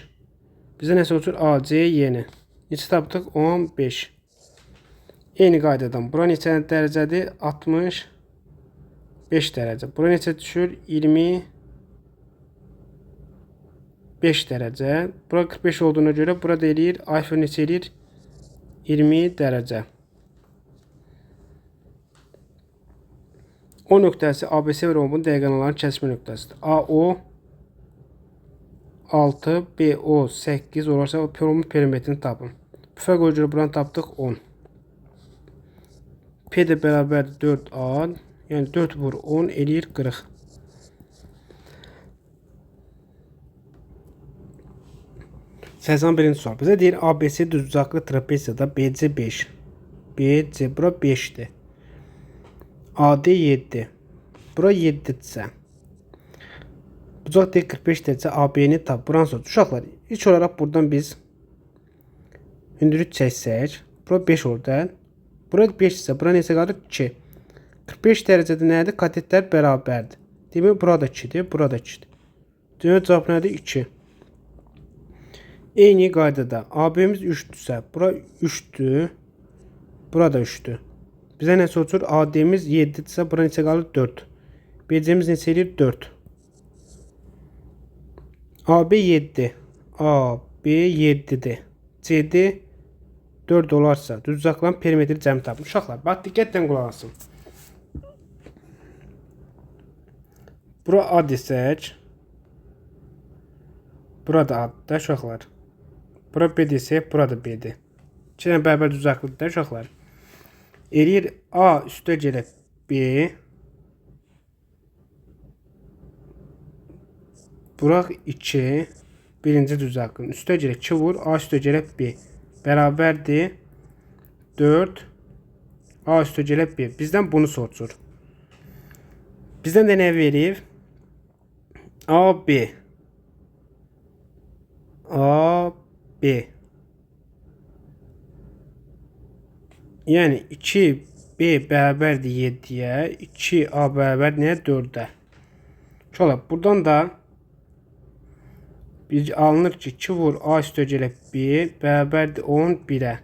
Bizə nə soruşur? AC Y-ni. Neçə tapdıq? 15. Eyni qaydadan bura neçə dərəcədir? 65 dərəcə. Bura neçə düşür? 25 dərəcə. Bura 45 olduğuna görə burada eləyir. Alfa neçə eləyir? 20 dərəcə. O nöqtəsi ABC və rombun diaqonalların kəsişmə nöqtəsidir. AO 6, BO 8 olarsa rombun perimetrini tapın. Bu fərqə görə buranı tapdıq 10. P də bərabərdir 4A. Yəni 4 vur 10 eləyir 40. Sezon birinci sual. Bizə deyir ABC düzbucaqlı trapeziyada BC 5. BC bura 5'dir. AD 7. Bura 7'dirsə. Bucaq D45 dersə AB-ni tap. Buranı sor. Uşaqlar, ilk olaraq buradan biz hündürlük çəksək. Bura 5 olur da. Bura 5 isə bura neçə qalır? 2. 45 dərəcədə nədir? Katetlər bərabərdir. Demək burada 2'dir, burada 2'dir. Demək cavab nədir? 2. Eyni qaydada AB-miz 3'dürsə, bura 3'dür. Burada 3'dür. Bizə nə soruşur? AD-miz 7'dirsə, bura neçə qalır? 4. BC-miz neçə eləyir? 4. AB 7. AB 7'dir. CD 4 olarsa düzbucaqların perimetri cəmi tapın. Uşaqlar, bax diqqətlə qulaq asın. Bura A desək, burada A'dır da uşaqlar. Bura B desək, burada B'dir. 2 dənə bərabər düzbucaqlıdır da uşaqlar. Eləyir A üstə gələ B. Buraq 2. Birinci düzbucaqlının üstə gələ 2 vur. A üstə gələ B. Bərabərdir 4. A üstə gələ B. Bizdən bunu soruşur. Bizdən də nə verir? AB. AB. Yəni 2B bərabərdir 7'yə. 2A bərabər nəyə? 4'ə. Şöyle buradan da biz alınır ki 2 vur A üstə gələ B bərabərdir 11'ə.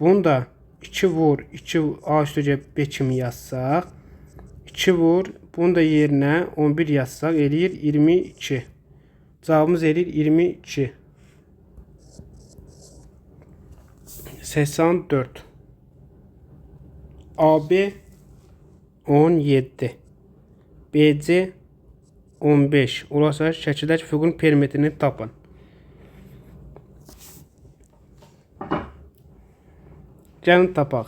Bunu da 2 vur 2 A üstə gələ B kimi yazsaq. 2 vur bunu da yerinə 11 yazsaq eləyir 22. Cavabımız eləyir 22. 84. AB 17. BC 15. Olarsa şəkildəki fiqurun perimetrini tapın. Gəlin tapaq.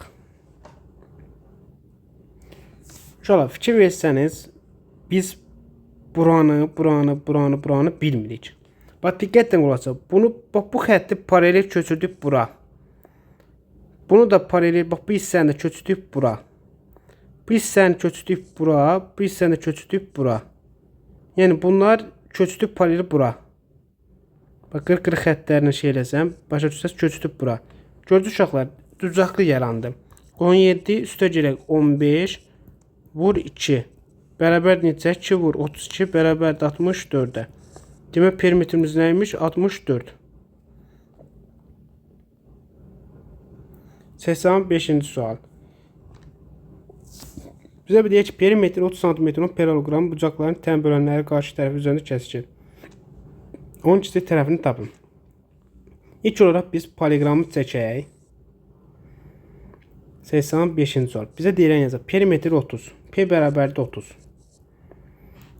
Şöyle fikir versəniz, biz buranı bilmirik. Bax diqqətlə qulaq asın. Bunu bax bu xətti paralel köçürdük bura. Bunu da paralel bax bu hissəni də köçürdük bura. Bu hissəni köçürdük bura, bu hissəni də köçürdük bura. Yəni bunlar köçürdük paralel bura. Bax qırıq xəttlərini şey eləsəm, başa düşsəz köçürdük bura. Gördünüz uşaqlar, düzbucaqlı yarandı. 17 üstə gələk 15 vur 2. Bərabər necə? 2 vur 32 bərabərdir 64'ə. Demək perimetrimiz nəymiş? 64. 85-ci sual. Bizə bir deyək ki, perimetri 30 cm paralelogramın bucaqların tən bölənləri qarşı tərəfi üzərində kəsişir. Onun kiçik tərəfini tapın. İlk olaraq biz poliqramı çəkək. 85-ci sual. Bizə deyilən yazaq. Perimetri 30. P bərabərdir 30.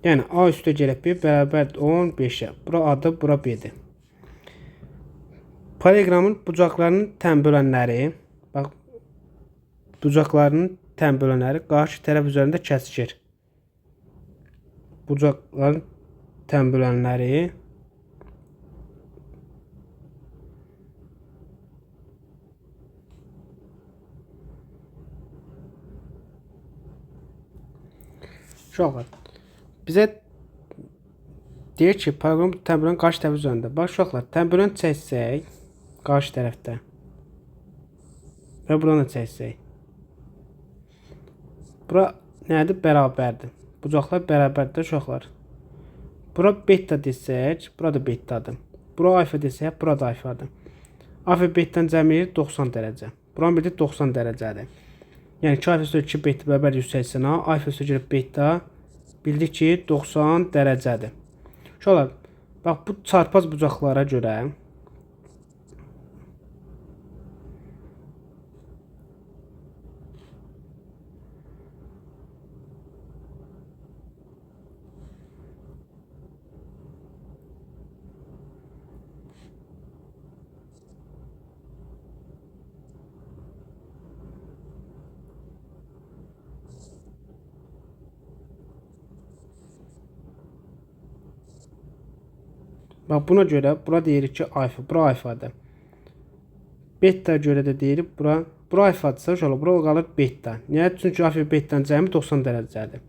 Yəni A üstə gələ B bərabərdir 15'ə. Bura A-dır, bura B-dir. Poliqramın bucaqlarının tən bölənləri, bax, bucaqlarının tən bölənləri qarşı tərəf üzərində kəsişir. Bucaqların tən bölənləri uşaqlar, bizə deyir ki, poliqramın tən bölən qarşı tərəf üzərində. Bax uşaqlar, tən bölən çəksək qarşı tərəfdə və buranı çəksək. Bura nədir? Bərabərdir. Bucaqlar bərabərdir uşaqlar. Bura beta desək, burada betadır. Bura alfa desək, burada alfadır. Alfa betadan cəmi 90 dərəcə. Buranın bildi 90 dərəcədir. Yəni 2 alfa üstə 2 beta bərabər 180'a, alfa üstə beta bildik ki 90 dərəcədir. Uşaqlar, bax bu çarpaz bucaqlara görə Bax buna görə bura deyirik ki alfa, bura alfadır. Beta görə də deyirik bura alfadırsa uşaqlar bura qalır beta. Niyə? Çünki alfa betadan cəmi 90 dərəcədir.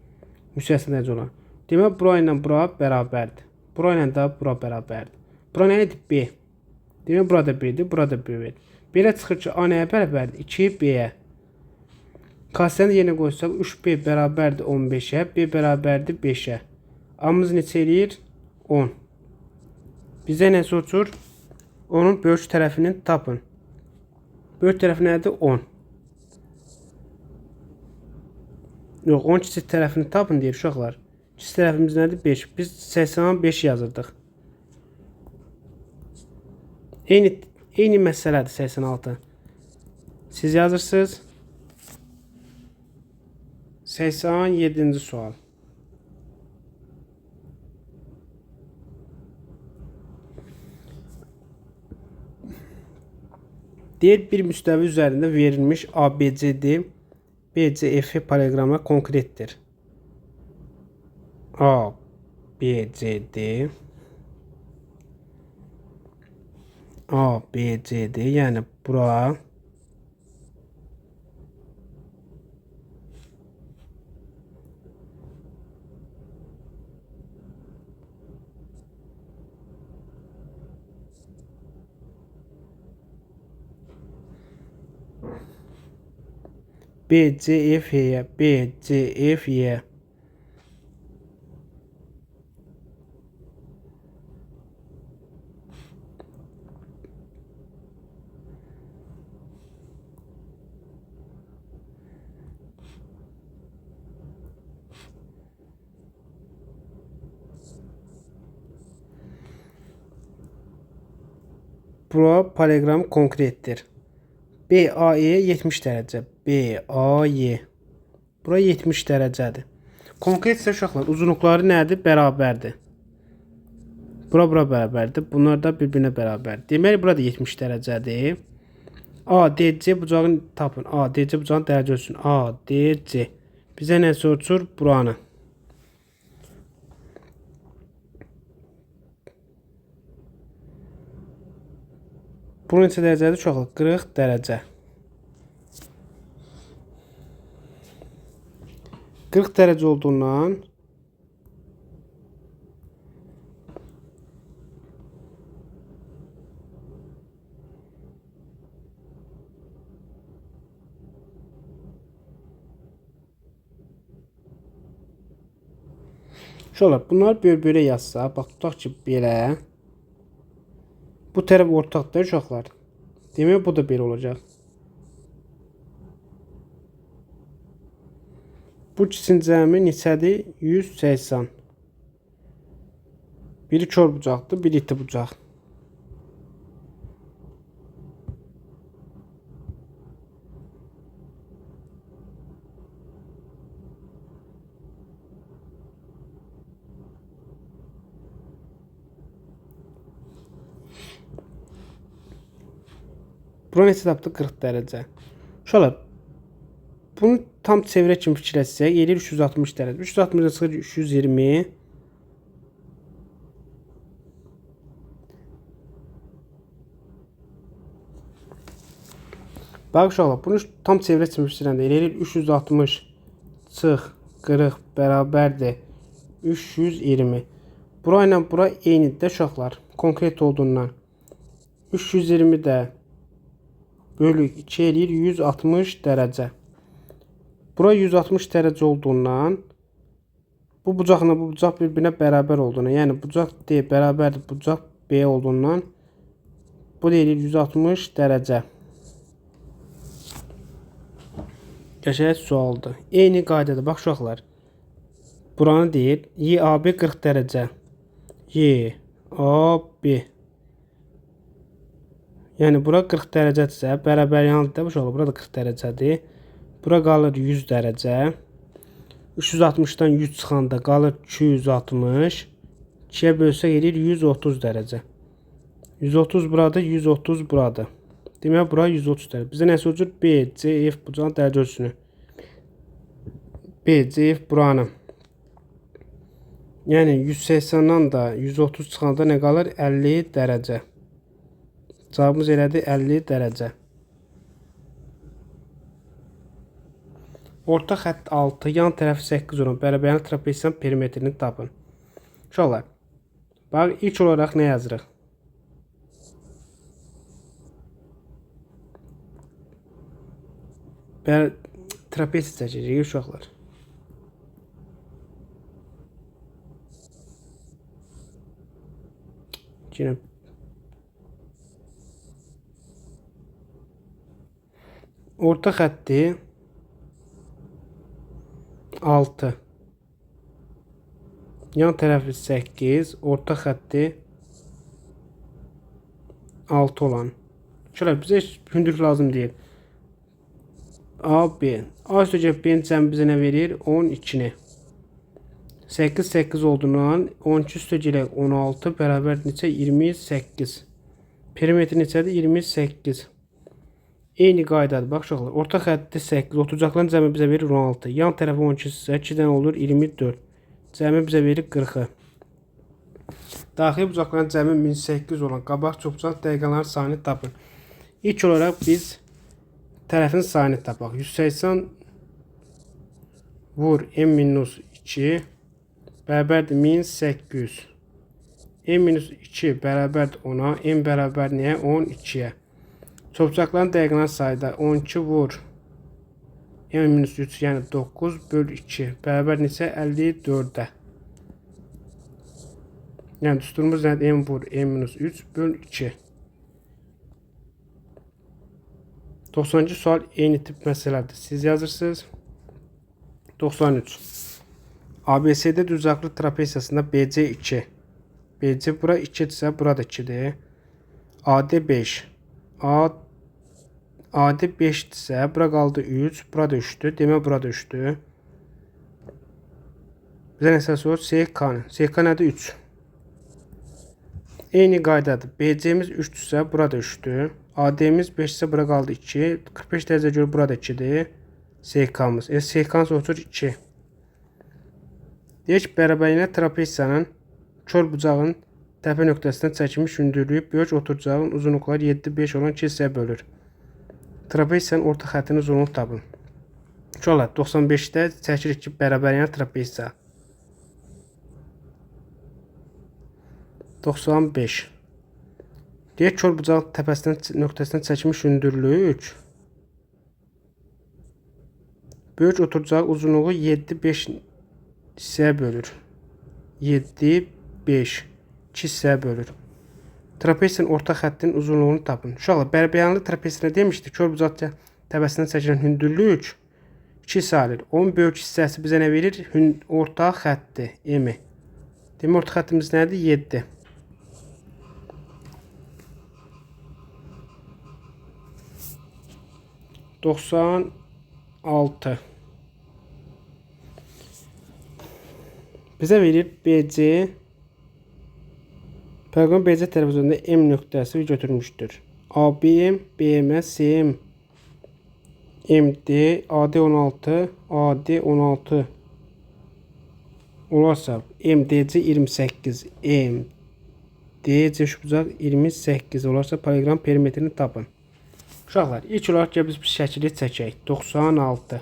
Müsəviyyəsi dərəcə olan. Demək bura ilə bura bərabərdir. Bura ilə də bura bərabərdir. Bura nə idi? B. Demək burada B-dir, burada B-dir. Belə çıxır ki A nəyə bərabərdir? 2B-yə. Kasəni yenə qoysaq 3B bərabərdir 15-ə, B bərabərdir 5-ə. A-mız neçə eləyir? 10. Bizə nə soruşur? Onun böyük tərəfini tapın. Böyük tərəfi nədir? 10. Yox, 10 kiçik tərəfini tapın deyir uşaqlar. Kiçik tərəfimiz nədir? 5. Biz 85 yazırdıq. Eyni məsələdir 86. Siz yazırsınız. 87-ci sual. Deyir bir müstəvi üzərində verilmiş ABCD BCF paralleloqramlar konkretdir. ABCD yəni bura BCF'ye bura parallelogram konkretdir. BAE 70 dərəcə. BAE. Bura 70 dərəcədir. Konkret isə uşaqlar uzunluqları nədir? Bərabərdir. Bura bərabərdir. Bunlar da bir-birinə bərabərdir. Deməli burada 70 dərəcədir. ADC bucağını tapın. ADC bucağın dərəcə ölçüsün. ADC. Bizə nə soruşur? Buranı. Bu neçə dərəcədir uşaqlar? 40 dərəcə. 40 dərəcə olduğundan şöyle bunlar böyle yazsa, bax tutaq ki belə. Bu tərəf ortaqdır uşaqlar. Demək bu da belə olacaq. Bu ikisinin cəmi neçədir? 180. Biri kör bucaqdır, biri iti bucaq. Bura neçə tapdı? 40 dərəcə. Uşaqlar, bunu tam çevrə kimi fikirləşsək, eləyir 360 dərəcə. 360-dan çıxır 320. Bax uşaqlar, bunu tam çevrə kimi fikirləndə eləyir 360 çıx 40 bərabərdir 320. Bura ilə bura eynidir uşaqlar. Konkret olduğundan 320 də bölü 2 eləyir 160 dərəcə. Bura 160 dərəcə olduğundan bu bucaqla bu bucaq bir-birinə bərabər olduğundan, yəni bucaq D bərabərdir bucaq B olduğundan bu eləyir 160 dərəcə. Qəşəng sualdır. Eyni qaydada bax uşaqlar. Buranı deyir YAB 40 dərəcə. YAB. Yəni bura 40 dərəcədirsə, bərabər yanlıdır uşaqlar. Bura da 40 dərəcədir. Bura qalır 100 dərəcə. 360-dan 100 çıxanda qalır 260. 2-yə bölsək eləyir 130 dərəcə. 130 buradır, 130 buradır. Demək bura 130 dərəcə. Bizə nə soruşur? BCF bucağın dərəcə ölçüsünü. BCF buranı. Yəni 180-dan da 130 çıxanda nə qalır? 50 dərəcə. Cavabımız elədir 50 dərəcə. Orta xətt 6, yan tərəfi 8 olan bərabərli trapezin perimetrini tapın. Uşaqlar, bax ilk olaraq nə yazırıq? Trapez çəkəcəyik uşaqlar. Yine orta xətti 6, yan tərəfi 8, orta xətti 6 olan. Şöyle bizə hündürlük lazım deyil. A, B. A üstəcək B-nin cəmi bizə nə verir? 12-ni. 8, 8 olduğundan 12 üstəcək 16 bərabər neçə? 28. Perimetr neçədir? 28. Eyni qaydadır. Bax uşaqlar, orta xətti 8, oturacaqların cəmi bizə verir 16. Yan tərəfi 12 isə 2-dən olur 24. Cəmi bizə verir 40-ı. Daxili bucaqların cəmi 1800 olan qabaq çoxbucaq dəqiqələrin sayını tapın. İlk olaraq biz tərəfin sayını tapaq. 180 vur n-2 bərabərdir 1800. n-2 bərabərdir 10-a. N bərabər nəyə? 12-yə. Çoxbucaqların dəqiqələrin sayı 12 vur n-3 yəni 9 böl 2 bərabər neçə? 54-ə. Yəni düsturumuz nədir? N vur n-3 böl 2. 90-cı sual eyni tip məsələdir. Siz yazırsınız. 93. ABC'de düzaqlı trapeziyasında BC 2. BC bura 2-dirsə, bura da 2-dir. AD 5. AD 5-dirsə, bura qaldı 3, bura da 3-dür. Demə bura da 3-dür. Bizə nəsə sorur? SK. SK nədir? 3. Eyni qaydadır. BC'miz 3-dirsə, bura da 3-dür. AD'miz 5-dirsə, bura qaldı 2. 45 dərəcə görə bura da 2-dir. SK'mız. SK'nın sonucu 2. Deyək ki, bərabərliyinə trapeziyanın kör bucağın təpə nöqtəsindən çəkilmiş hündürlüyü böyük oturacağın uzunluqları 7-5 olan 2 hissəyə bölür. Trapeziyanın orta xəttinin uzunluğunu tapın. Uşaqlar, 95-də çəkirik ki, bərabərliyinə trapeziya. 95. Deyək kör bucağın təpəsindən nöqtəsindən çəkilmiş hündürlük böyük oturacaq uzunluğu 7-5 hissəyə bölür. 7, 5, 2 hissəyə bölür. Trapeziyanın orta xəttinin uzunluğunu tapın. Uşaqlar, bərabərli trapeziyada demişdik, kör bucaq təpəsindən çəkilən hündürlük 2 hissə alır. Onun böyük hissəsi bizə nə verir? Orta xətti, M. Demək, orta xəttimiz nədir? 7. Doksan 6. Bizə verir BC. Pərqon BC tərəf üzərində M nöqtəsi götürmüşdür. ABM, BM, CM, MD, AD 16, AD 16 olarsa MDC 28, MDC bucaq 28 olarsa parallelogram perimetrini tapın. Uşaqlar, ilk olaraq biz bir şəkili çəkək. 96.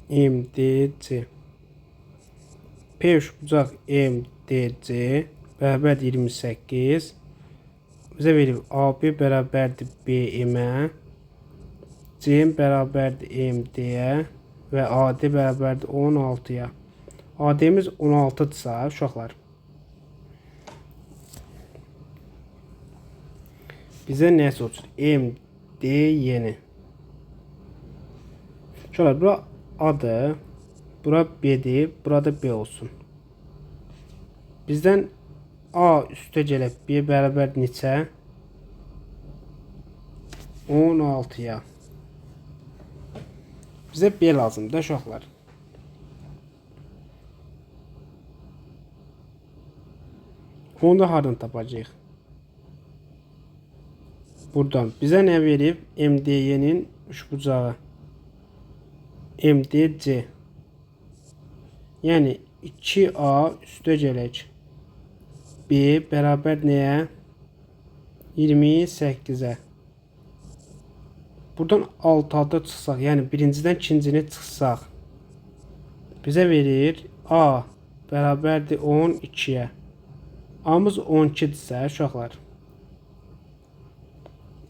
MDC P bucaq MDC bərabərdir 28. Bizə verir AB bərabərdir BM-ə, CM bərabərdir MD-yə və AD bərabərdir 16-ya. AD-miz 16-dırsa, uşaqlar, bizə nə soruşur? MD yeni. Uşaqlar, bura A-dır, bura B-dir, burada B olsun. Bizdən A üstə gəlib B bərabər neçə? 16'ya. Bizə B lazımdır uşaqlar. Onu da hardan tapacağıq? Buradan. Bizə nə verib? MDY-nin üçbucağı. MDC. Yəni 2A üstə gələk. B bərabər nəyə? 28'e. Buradan 6 adı çıxsaq, yəni birincidən ikincini çıxsaq, bizə verir A bərabərdir 12'ye. A'mız 12'dirsə uşaqlar.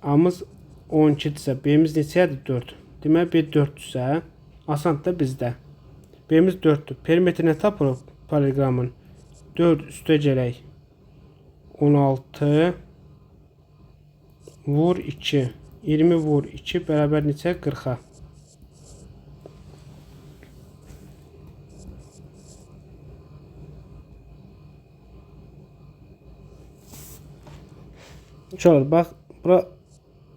A'mız 12'dirsə, B'miz neçədir? 4. Demək B 4'dürsə, asan da bizdə. B'miz 4'dür. Perimetrini tapırıq paralelogramın. 4 üstə gələk. 16 vur 2. 20 vur 2 bərabər neçə? 40'a. Uşaqlar bax, bura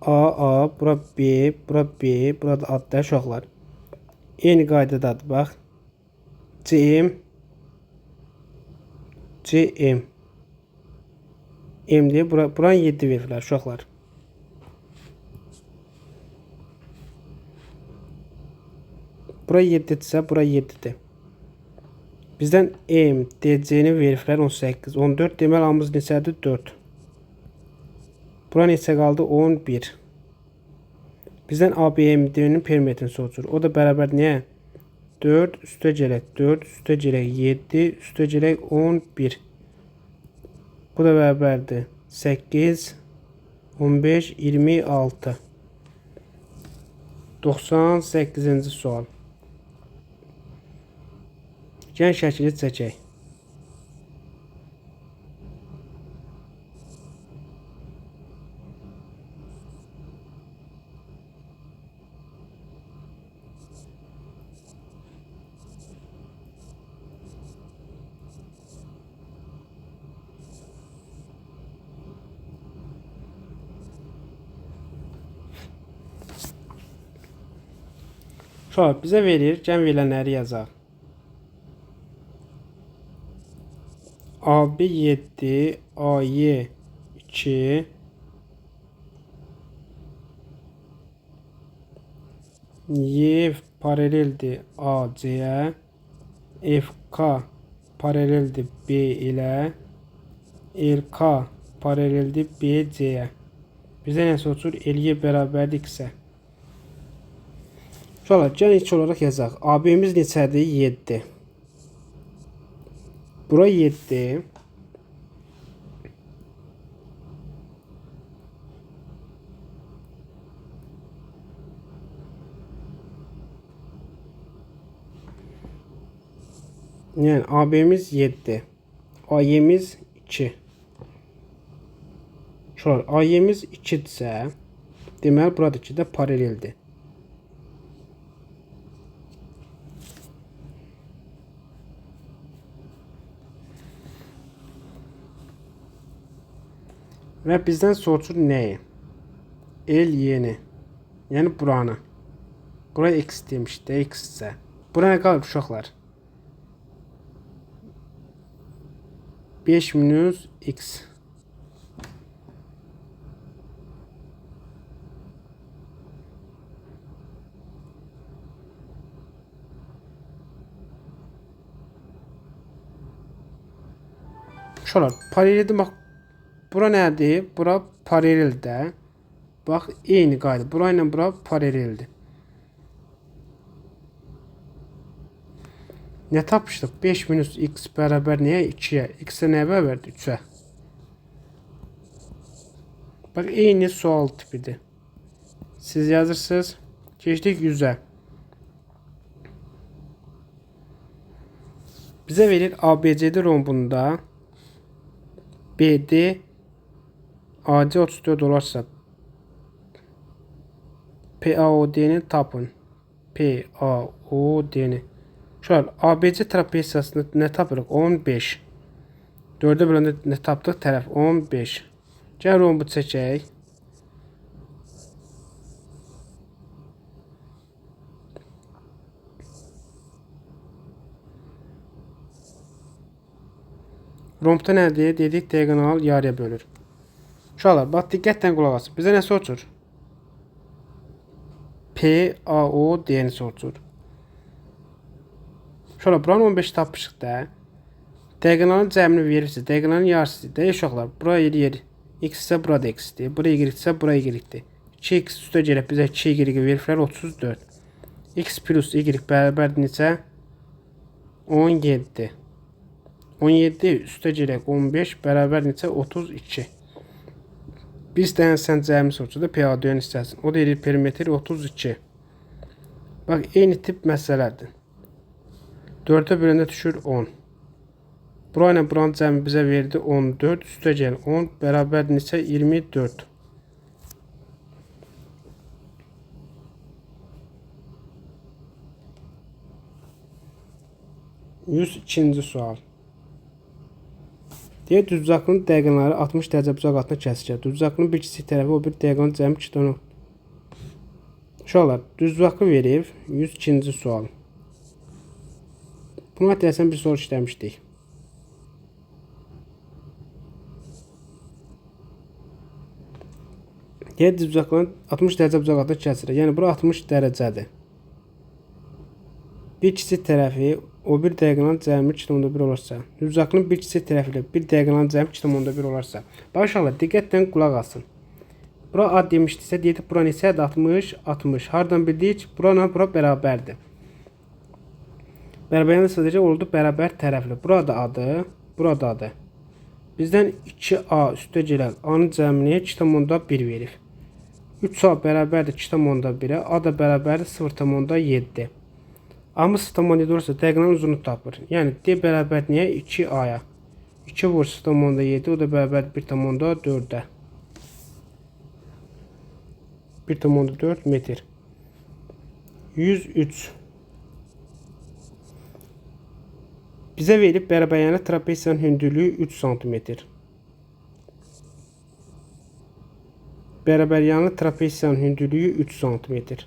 A, bura B, bura B, burada adda uşaqlar. Eyni qaydadadır bax. CM M deyə buranı 7 verirlər uşaqlar. Bura 7'dirsə, bura 7'dir. Bizdən M, DC-ni veriblər 18, 14. Deməli A'mız neçədir? 4. Bura neçə qaldı? 11. Bizdən ABMD'nin perimetrini soruşur. O da bərabər nəyə? 4 üstə gələk, 4 üstə gələk, 7 üstə gələk, 11. Bu da bərabərdir. 8, 15, 26. 98-ci sual. Gəlin şəkili çəkək. Şöyle bizə verir, gəlin verilənləri yazaq. AB 7, AY 2, Y paraleldir AC-yə, FK paraleldir B ilə, LK paraleldir BC-yə. Bizə nə soruşur? LY bərabərdir X-ə. Şöyle gəlin ilk olaraq yazaq. AB'miz neçədir? 7. Bura 7. Yəni AB'miz 7. AY'miz 2. Şöyle AY'miz 2'dirsə, deməli buradakı da paraleldir. Və bizdən soruşur nəyi? LY'ni. Yəni buranı. Bura X demişdi, X isə. Bura nə qalıb uşaqlar? 5 minus X. Uşaqlar, paraleldir bax. Bura nədir? Bura paraleldir. Bax, eyni qayda. Bura ilə bura paraleldir. Nə tapmışdıq? 5 minus X bərabər nəyə? 2'yə. X-ə nəyə bərabərdir? 3'ə. Bax, eyni sual tipidir. Siz yazırsınız. Keçdik 100'ə. Bizə verir ABCD rombunda BD AC 34 olarsa PAOD'ni tapın. PAOD'ni. Şöyle ABC trapeziyasını nə tapırıq? 15. 4'e böləndə nə tapdıq? Tərəf 15. Gəl rombu çəkək. Rompda nədir? Dedik diagonal yarıya bölür. Uşaqlar, bax diqqətlə qulaq asın. Bizə nə soruşur? PAO deyəni soruşur. Uşaqlar, buranın 15 tapmışıq da. Diagonalın cəmini verirsiniz. Diagonalın yarısı da uşaqlar. Bura eləyir. X isə burada X-dir. Bura Y isə bura Y-dir. 2X üstə gəlib bizə 2Y veriblər 34. X plus Y bərabərdir neçə? 17. 17 üstə gələk 15 bərabər neçə? 32. Biz dəyənsən cəmi soruşur da PAD-nin hissəsini. O da eləyir perimetr 32. Bax, eyni tip məsələdir. 4-ə böləndə düşür 10. Bura ilə buranın cəmi bizə verdi 14. Üstə gəl 10 bərabər neçə? 24. İkinci sual. Deyək, düzbucaqlının diagonalları 60 dərəcə bucaq altına kəsilir. Düzbucaqlının bir kiçik tərəfi o bir diagonal cəmi 2 dənə. Uşaqlar, düzbucaqlı verib 102-ci sual. Buna deyəsən bir soru işləmişdik. Deyək, düzbucaqlının 60 dərəcə bucaq altına kəsilir. Yəni, bura 60 dərəcədir. Bir kiçik tərəfi o bir diagonal cəmi 2,1 olarsa, düzbucaqlının bir kiçik tərəfi ilə bir diagonal cəmi 2,1 olarsa. Bax uşaqlar, diqqətlə qulaq asın. Bura A demişdiksə, deyək, bura neçədir? 60, 60. Hardan bildik? Bura ilə bura bərabərdir. Bərabərində sadəcə oldu bərabər tərəfli. Burada adı, burada adı. Bizdən 2A üstə gələk A-nın cəmini 2,1 verir. 3A bərabərdir 2,1-ə, A da bərabərdir 0,7. A-mız 0,7 olursa diagonalın uzunluğunu tapır. Yəni, D bərabər niyə? 2A-ya. 2 vur 0,7, o da bərabər 1,4-ə. 1,4 metr. 103. Bizə verib bərabəryanlı trapesiyanın hündürlüyü 3 cm. Bərabəryanlı trapesiyanın hündürlüyü 3 cm.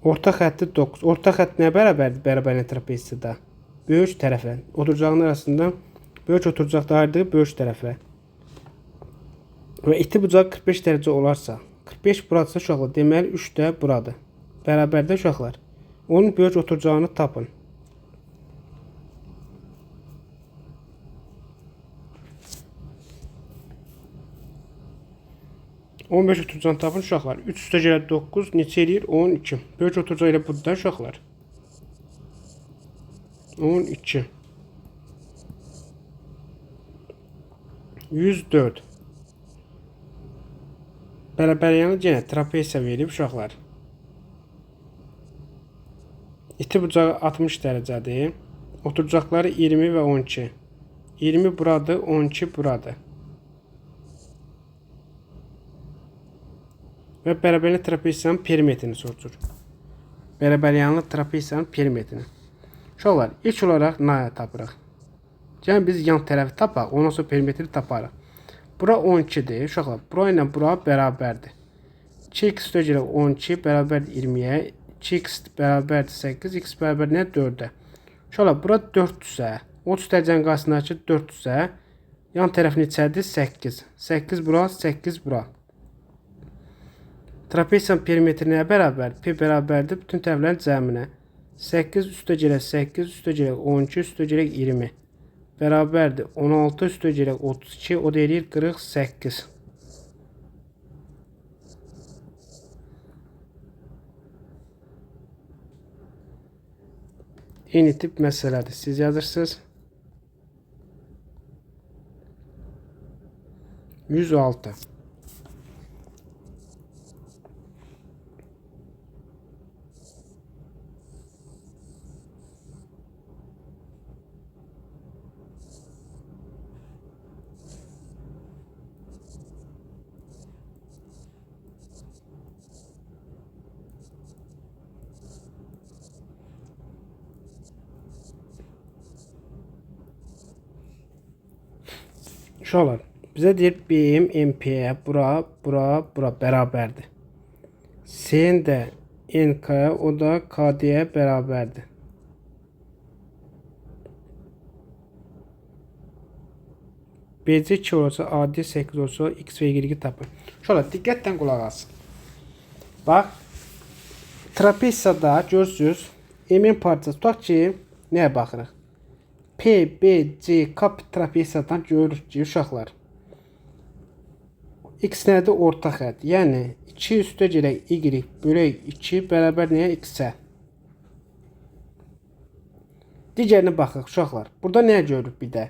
Orta xətti 9. Orta xətt nəyə bərabərdir bərabəryanlı trapesiyada? Böyük tərəfə. Oturacağın arasında böyük oturacaqda ayırdığı böyük tərəfə. Və iti bucaq 45 dərəcə olarsa, 45 buradırsa uşaqlar, deməli 3 də buradır. Bərabərdə uşaqlar. Onun böyük oturacağını tapın. On 15 oturacağını tapın uşaqlar. 3 üstə gələ 9 neçə eləyir? 12. Böyük oturacaq elə budur da uşaqlar. 12. 104. Bərabəryanı yenə trapesiya verib uşaqlar. İti bucağı 60 dərəcədir. Oturacaqları 20 və 12. 20 buradır, 12 buradır. Və bərabəryanlı trapesiyanın perimetrini soruşur. Bərabəryanlı trapesiyanın perimetrini. Uşaqlar, ilk olaraq naya tapırıq. Yəni biz yan tərəfi tapaq, ondan sonra perimetri taparıq. Bura 12-dir. Uşaqlar, bura ilə bura bərabərdir. 2x üstə gələk 12 bərabərdir 20-yə. 2x bərabərdir 8, x bərabər nə? 4-ə. Uşaqlar, bura 4-dürsə, 30 dərəcənin qarşısındakı 4-dürsə, yan tərəf neçədir? 8. 8 bura, 8 bura. Trapesiyanın perimetri nəyə bərabər? P bərabərdir bütün tərəflərin cəminə. 8 üstə gələk 8, üstə gələk 12, üstə gələk 20. Bərabərdir 16 üstə gələk 32, o da eləyir 48. Eyni tip məsələdir. Siz yazırsınız. 106. Uşaqlar, bizə deyir BM MP-yə bura bərabərdir. SN də NK-yə, o da KD-yə bərabərdir. BC 2 olursa, AD 8 olursa X ve Y tapın. Şöyle diqqətlə qulaq asın. Bax, trapeziyada görürsünüz, emin parçası tutaq ki, nəyə baxırıq? P, B, C, kap trapeziyadan görürük ki, uşaqlar. X nədir? Orta xətt. Yəni, 2 üstə gələk Y bölək 2 bərabər nəyə? X-ə. Digərinə baxıq, uşaqlar. Burada nə görürük bir də?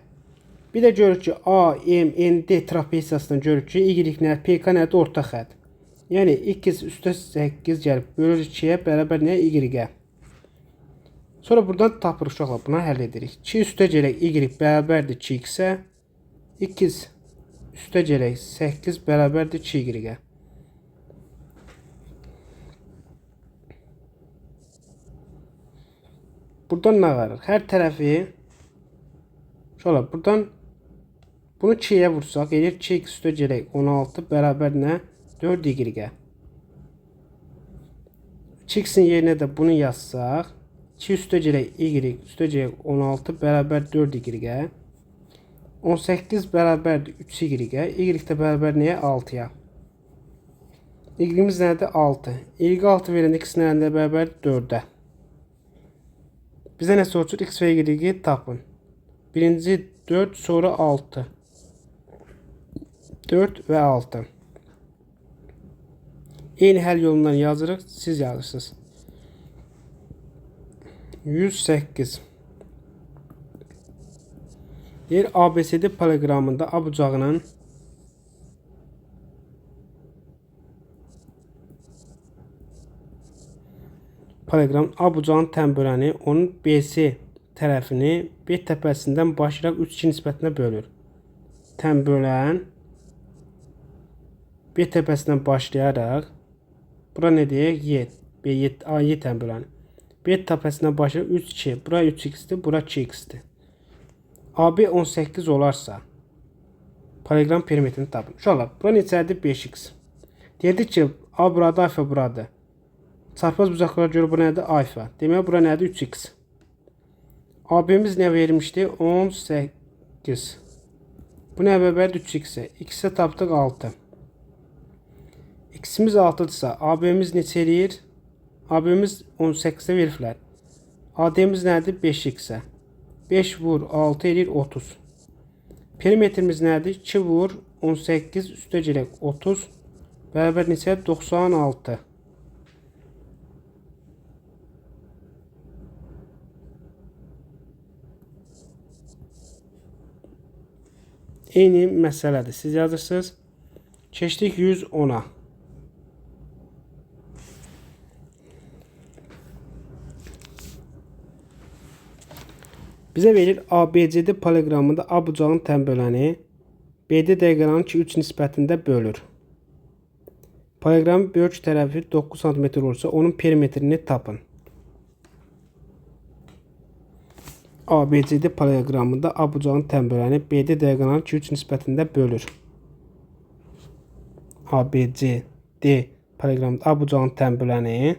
Bir də görürük ki, A, M, N, D trapeziyasından görürük ki, Y nədir? PK nədir? Orta xətt. Yəni, x üstə 8 gəlib bölür 2-yə bərabər nəyə? Y-ə. Sonra buradan tapırıq, uşaqlar. Buna həll edirik. 2 üstə gələk Y bərabərdir 2x-ə. 2 üstə gələk 8 bərabərdir 2y-ə. Buradan nə varır? Hər tərəfi şöyle buradan bunu 2'ye vursak elir 2x üstə gələk 16 bərabər nə? 4y-ə. 2x'in yerine də bunu yazsaq 2 üstə gələk y üstə gələk 16 bərabər 4y-ə. 18 bərabərdir 3y-ə. Y də bərabər nəyə? 6-ya. Y-imiz nədir? 6. Y 6 verəndə x nədir? Bərabər 4-ə. Bizə nə soruşur? X və Y tapın. Birinci 4, sonra 6. 4 və 6. Eyni həll yolundan yazırıq. Siz yazırsınız. 108. Yer ABCD paralelogramında A bucağının paralelogram A bucağının tənböləni onun BC tərəfini B təpəsindən başlayaraq 3-2 nisbətinə bölür. Tənbölən B təpəsindən başlayaraq bura nə deyək? Y. B, Y tənböləni. B təpəsindən başlayaraq 3-2. Bura 3x-dir, bura 2x-dir. AB 18 olarsa paralelogram perimetrini tapın. Uşaqlar, bura neçədir? 5x. Dedik ki, A burada, alfa buradır. Çarpaz bucaqlara görə bu nədir? Alfa. Demək, bura nədir? 3x. AB'miz nə vermişdi? 18. Bu nə bərabərdir? 3x-ə. X-ə tapdıq 6. X-imiz 6-dırsa, AB'miz neçə eləyir? AB'miz 18-ə veriblər. AD'miz nədir? 5x-ə. 5 vur 6 eləyir 30. Perimetrimiz nədir? 2 vur 18 üstə gələk 30 bərabər neçə? 96. Eyni məsələdir. Siz yazırsınız. Keçdik 110-a. Bizə verir ABCD paralelogramında A bucağının tənböləni BD diaqramının 2-3 nisbətində bölür. Paralelogramın böyük tərəfi 9 cm olursa onun perimetrini tapın. ABCD paralelogramında A bucağının tənböləni BD diaqramının 2-3 nisbətində bölür. ABCD paralelogramında A bucağının tənböləni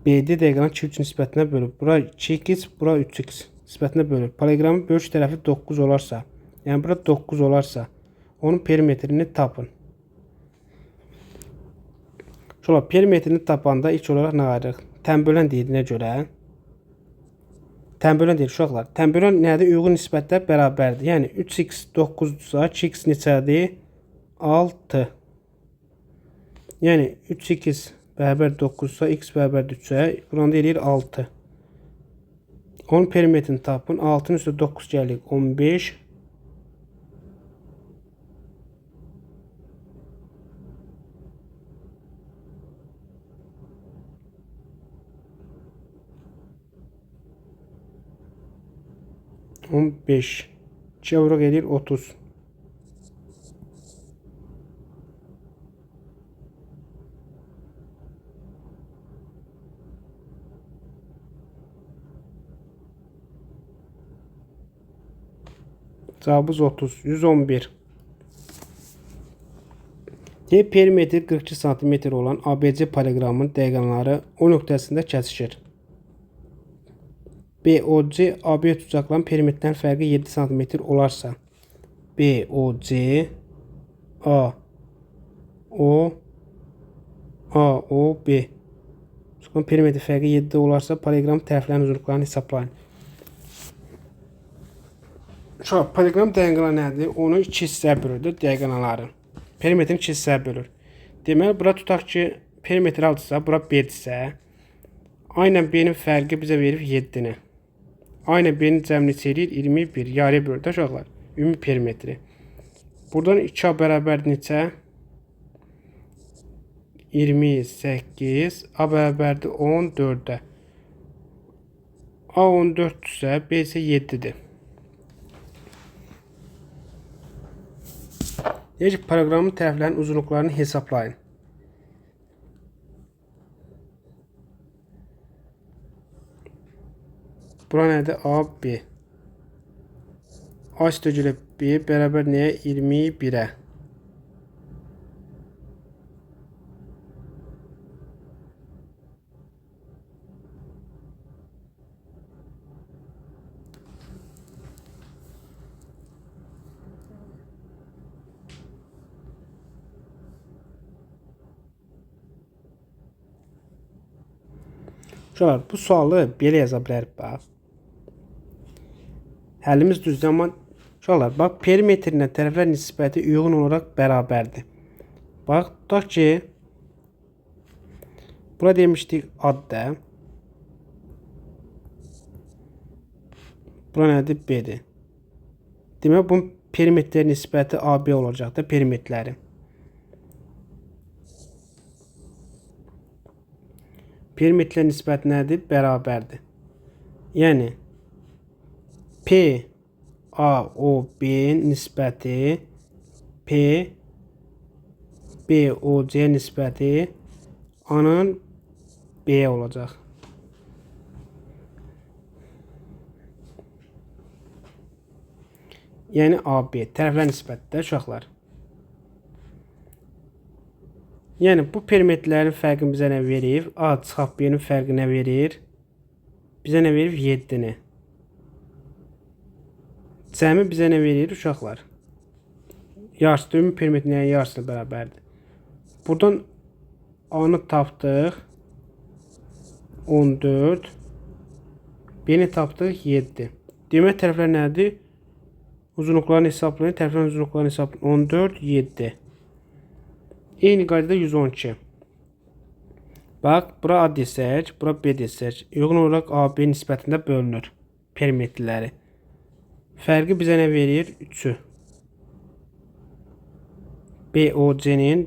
BD diaqramının 2-3 nisbətinə bölür. Bura 2x, bura 3x nisbətinə bölür. Paralelogramın böyük tərəfi 9 olarsa, yəni bura 9 olarsa, onun perimetrini tapın. Şöyle perimetrini tapanda ilk olaraq nə ayırıq? Tənbölən deyilənə görə tənbölən deyil uşaqlar. Tənbölən nədir? Uyğun nisbətlər bərabərdir. Yəni 3x 9-dursa 2x neçədir? 6. Yəni 3x bərabər 9-sa x bərabər 3-ə buranda eləyir 6. Onun perimetrini tapın. 6-nın üstə 9 gəlir 15. Çevrə gelir 30. Cavabımız 30. 111. D perimetri 42 cm olan ABC paralelogramın diaqonalları O nöqtəsində kəsişir. BOC AB tutacaqların perimetrdən fərqi 7 sm olarsa, BOC AOB tutacaqların perimetr fərqi 7 olarsa, parallelogram tərəflərin uzunluqlarını hesablayın. Parallelogram diaqonalı nədir? Onu 2 hissəyə bölür diaqonalları. Perimetrin 2 hissəyə bölür. Deməli, bura tutaq ki, perimetr 6-sa, bura 5-sə, A ilə B-nin fərqi bizə verir 7-ni. A ilə B-nin cəmini eləyir 21. Yarıya bölür də uşaqlar. Ümumi perimetri. Buradan 2A bərabər neçə? 28. A bərabərdir 14-də. A 14-dürsə, B isə 7-dir. Deyək ki, paralleloqramın tərəflərinin uzunluqlarını hesablayın. Bura nədir? A, B. A üstəgələ B bərabər nəyə? 21-ə. Uşaqlar, bu sualı belə yaza bilərik, bax. Həllimiz düzdür, amma uşaqlar, bax, perimetrlə tərəflər nisbəti uyğun olaraq bərabərdir. Bax, tutaq ki, bura demişdik A-dır. Bura nədir? B-dir. Demək, bunun perimetr nisbəti AB olacaq da, perimetrləri. Perimetrlər nisbəti nədir? Bərabərdir. Yəni, PAOB nisbəti PBOC nisbəti A-nın B olacaq. Yəni, AB. Tərəflər nisbətidir, uşaqlar. Yəni, bu perimetrlərin fərqini bizə nə verir? A çıxaq B-nin fərqi nə verir? Bizə nə verir? 7-ni. Cəmi bizə nə verir, uşaqlar? Yarısı, ümumi perimetrlərin yarısına bərabərdir. Buradan A-nı tapdıq. 14. B-ni tapdıq. 7. Demək, tərəflər nədir? Uzunluqlarını hesablayın. Tərəflərin uzunluqlarını hesablayın. 14, 7. Eyni qaydada 112. Bax, bura A desək, bura B desək. Uyğun olaraq AB nisbətində bölünür perimetrləri. Fərqi bizə nə verir? 3-ü. BOC-nin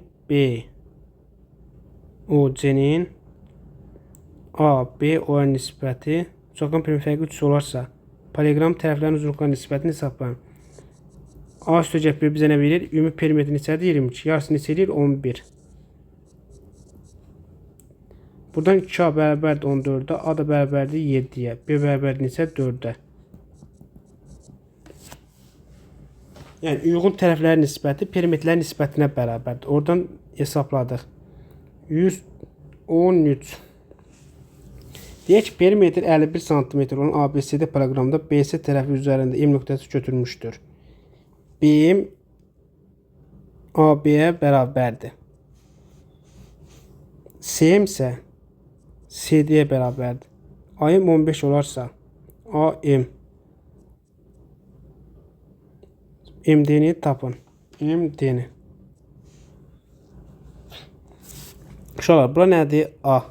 ABO nisbəti çoxdan perimetr fərqi 3 olarsa, parallelogram tərəflərin uzunluqlarının nisbətini hesablayın. A üstəgəl B bizə nə verir? Ümumi perimetr neçədir? 22. Yarısı neçə edir? 11. Buradan 2A bərabərdir 14-də, A da bərabərdir 7-yə, B bərabərdir neçə? 4-də. Yəni, uyğun tərəflərin nisbəti perimetrlərin nisbətinə bərabərdir. Oradan hesabladıq. 113. Deyək ki, perimetr 51 cm olan ABCD paralleloqramda BC tərəfi üzərində M nöqtəsi götürülmüşdür. BM AB-yə bərabərdir. CM isə CD-yə bərabərdir. AM 15 olarsa AM MD-ni tapın. MD-ni. Uşaqlar, bura nədir? A.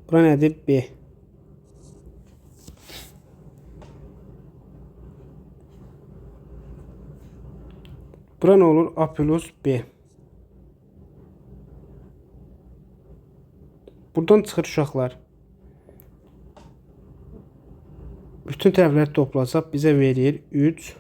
Bura nədir? B. Bura nə olur? A plus B. Buradan çıxır uşaqlar. Bütün tərəfləri toplasaq bizə verir 3.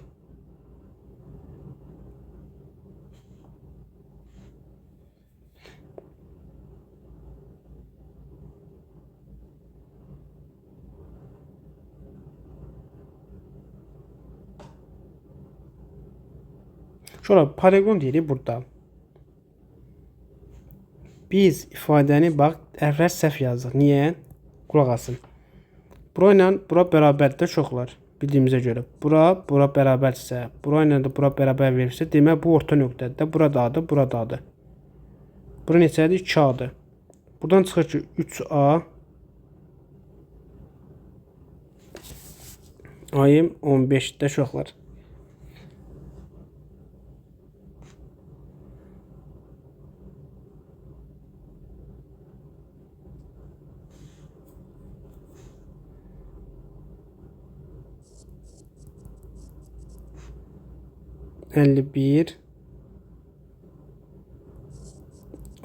Şöyle poligon deyirik burada. Biz ifadəni bax, tərəflər səhv yazdıq. Niyə? Qulaq asın. Bura ilə bura bərabərdir uşaqlar. Bildiyimizə görə. Bura bərabərsə, bura ilə də bura bərabər verirsə, demək bu orta nöqtədir. Buradadır, buradadır. Bura neçədir? 2A-dır. Buradan çıxır ki 3A ayım 15'də uşaqlar. %51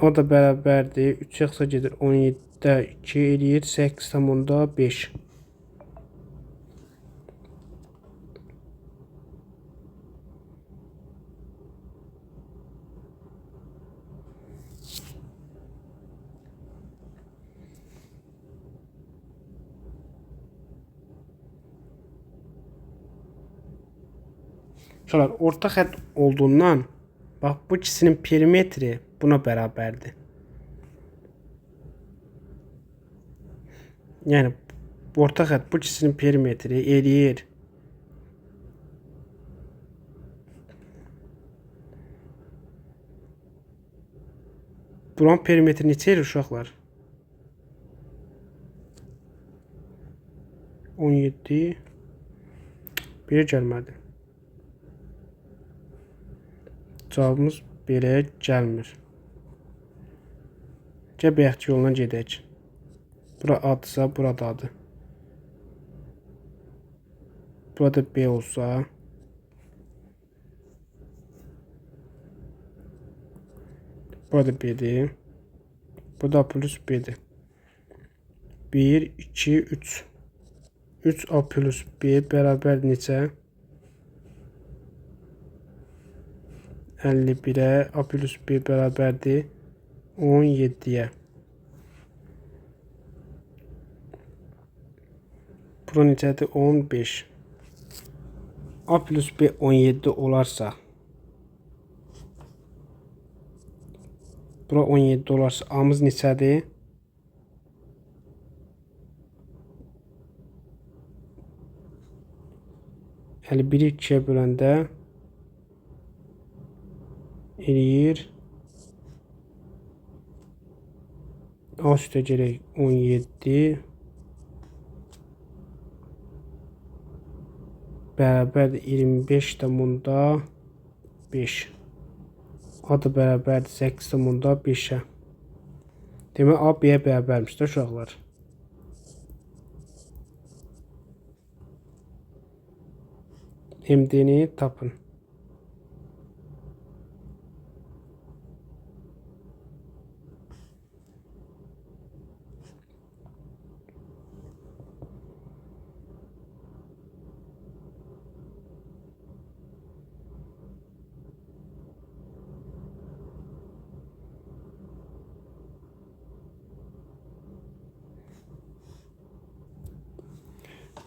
o da bərabərdir. 3 yaxsa gedir 17'də 2 eləyir 8,5. Orta xətt olduğundan bax bu ikisinin perimetri buna bərabərdir. Yəni orta xətt bu ikisinin perimetri eləyir. Buranın perimetri neçə eləyir uşaqlar? 17 1 gəlmədi. Cavabımız belə gəlmir. Gəbəyək yolundan gedək. Bura adsa buradadır. Burada B olsa burada B'dir. Bu da plus B'dir. 1, 2, 3. 3A plus B bərabər neçə? 51'e A plus B bərabərdir 17'ye. Bura neçədir? 15. A plus B 17 olarsa, bura 17 olarsa A'mız neçədir? Yəni 1'i 2'ye böləndə eləyir A üstə gələk 17 bərabərdir 25,5. A da bərabərdir 8,5'ə. Demək A B'yə bərabərmişdir uşaqlar. MD'ni tapın.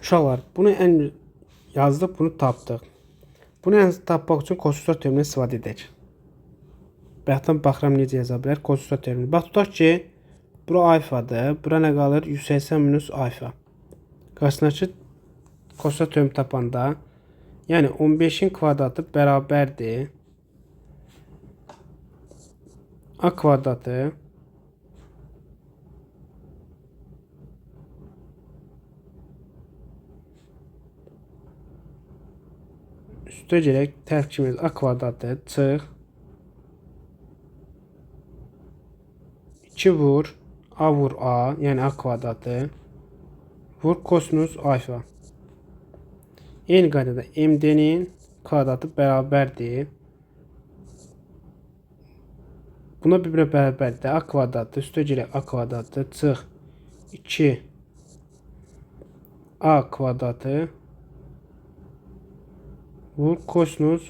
Uşaqlar, bunu yazdıq, bunu tapdıq. Bunu tapmaq üçün konstruksiya teoremindən istifadə edək. Bayaqdan baxıram necə yaza bilər konstruksiya teoremi. Bax tutaq ki, bura alfadır, bura nə qalır? 180 minus alfa. Qarşısındakı konstruksiya teoremi tapanda, yəni 15'in kvadratı bərabərdir A kvadratı üstə gələk tərkibimiz A kvadratı çıx 2 vur A vur A, yəni A kvadratı vur kosinus alfa. Eyni qaydada MD'nin kvadratı bərabərdir. Buna bir-birə bərabərdir. A kvadratı üstə gələk A kvadratı çıx 2 A kvadratı vur kosinus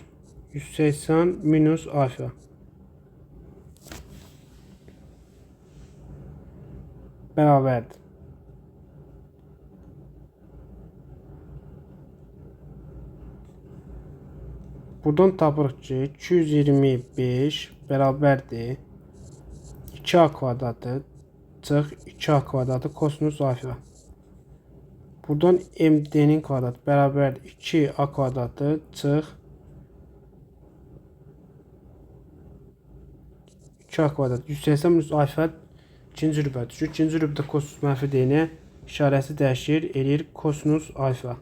180 minus alfa. Bərabərdir. Buradan tapırıq ki 225 bərabərdir 2A kvadratı çıx 2A kvadratı kosinus alfa. Buradan MD'nin kvadratı bərabərdir 2A kvadratı çıx 2A kvadrat 180 minus alfa ikinci rübə düşür. İkinci rübədə kosinus mənfi D-nə işarəsi dəyişir, eləyir kosinus alfa.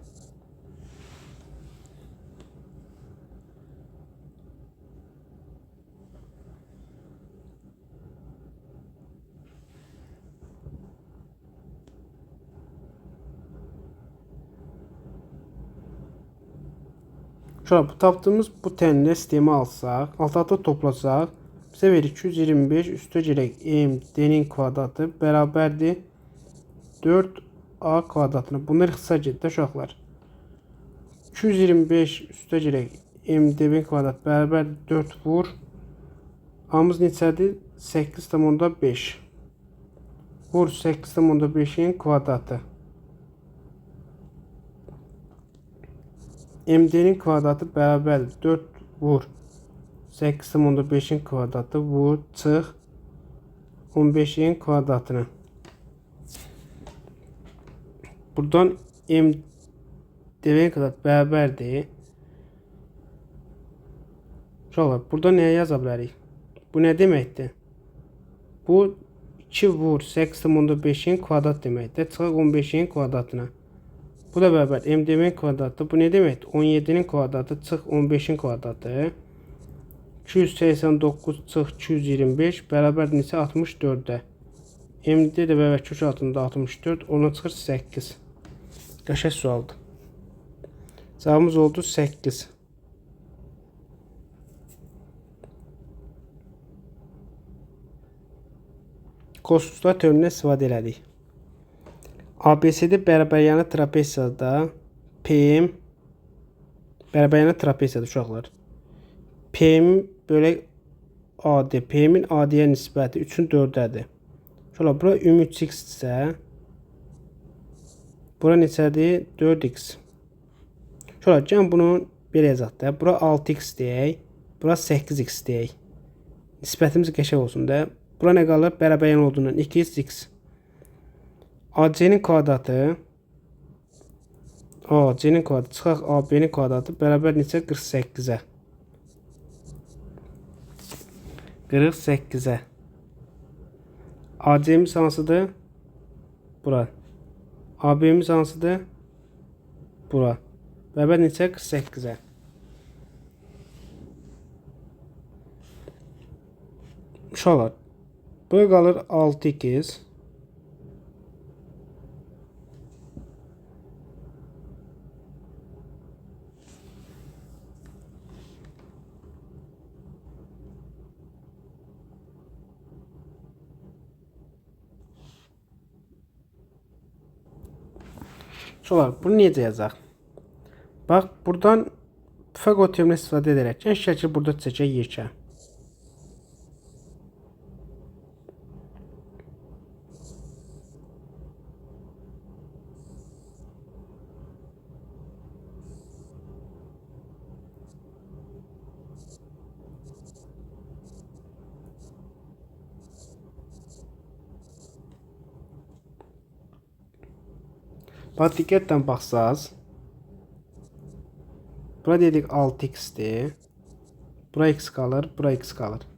Şöyle bu tapdığımız bu tənlə sistemi alsaq, alt-alta toplasaq, bizə verir 225 üstə gələk MD-nin kvadratı bərabərdir 4A kvadratına. Bunlar ixtisar getdi uşaqlar. 225 üstə gələk MD-nin kvadratı bərabərdir 4 vur. A-mız neçədir? 8,5. Vur 8,5'in kvadratı. MD'nin kvadratı bərabərdir 4 vur 8,5'in kvadratı vur çıx 15'in kvadratını. Buradan MD'nin kvadratı bərabərdir. Uşaqlar, burada nəyə yaza bilərik? Bu nə deməkdir? Bu 2 vur 8,5'in kvadrat deməkdir. Çıxaq 15'in kvadratına. Bu da bərabər MD'nin kvadratı. Bu nə deməkdir? 17'nin kvadratı çıx 15'in kvadratı. 289 çıx 225 bərabər neçə? 64'də. MD də bərabər kök altında 64. Ona çıxır 8. Qəşəng sualdır. Cavabımız oldu 8. Kosinuslar teoremindən istifadə elədik. ABC'de bərabəryanı trapesiyada PM bərabəryanı trapesiyada uşaqlar. PM bölək AD. PM'in AD'yə nisbəti 3'ün 4'dədir. Şöyle bura ümumi 3x isə bura neçədir? 4x. Şöyle gəlin bunu belə yazaq da. Bura 6x deyək. Bura 8x deyək. Nisbətimiz qəşəng olsun da. Bura nə qalır? Bərabəryan olduğundan 2x. AC-nin kvadratı AC-nin kvadratı çıxaq AB-nin kvadratı bərabər neçə? 48'ə. 48'ə. AC-miz hansıdır? Bura. AB-miz hansıdır? Bura. Bərabər neçə? 48'ə. Uşaqlar, bura qalır 6x. Şolar, bunu necə yazaq? Bax, buradan Pifaqor teoremindən istifadə edərək şəkil burada çəkək yekə. Bax, diqqətlə baxsaz, bura dedik 6x'dir. Bura x qalır, bura x qalır.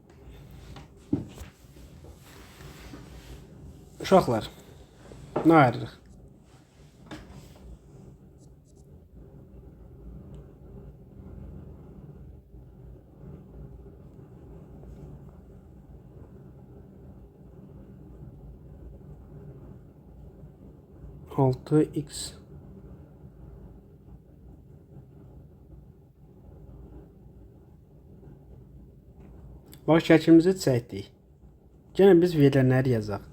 Uşaqlar, nə ayırırıq? Altı x. Bax, şəklimizi çəkdik. Gəlin biz verilənləri yazaq.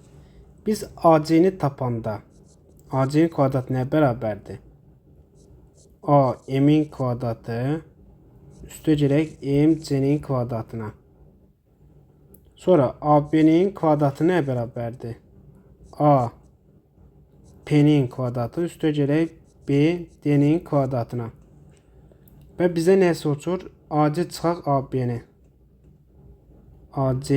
Biz AC-ni tapanda AC-nin kvadratı nə bərabərdir? A M-in kvadratı üstə gələk MC-nin kvadratına. Sonra AB-nin kvadratı nə bərabərdir? A P-nin kvadratı üstə gələk B D-nin kvadratına. Və bizə nə soruşur? AC çıxaq AB-ni. AC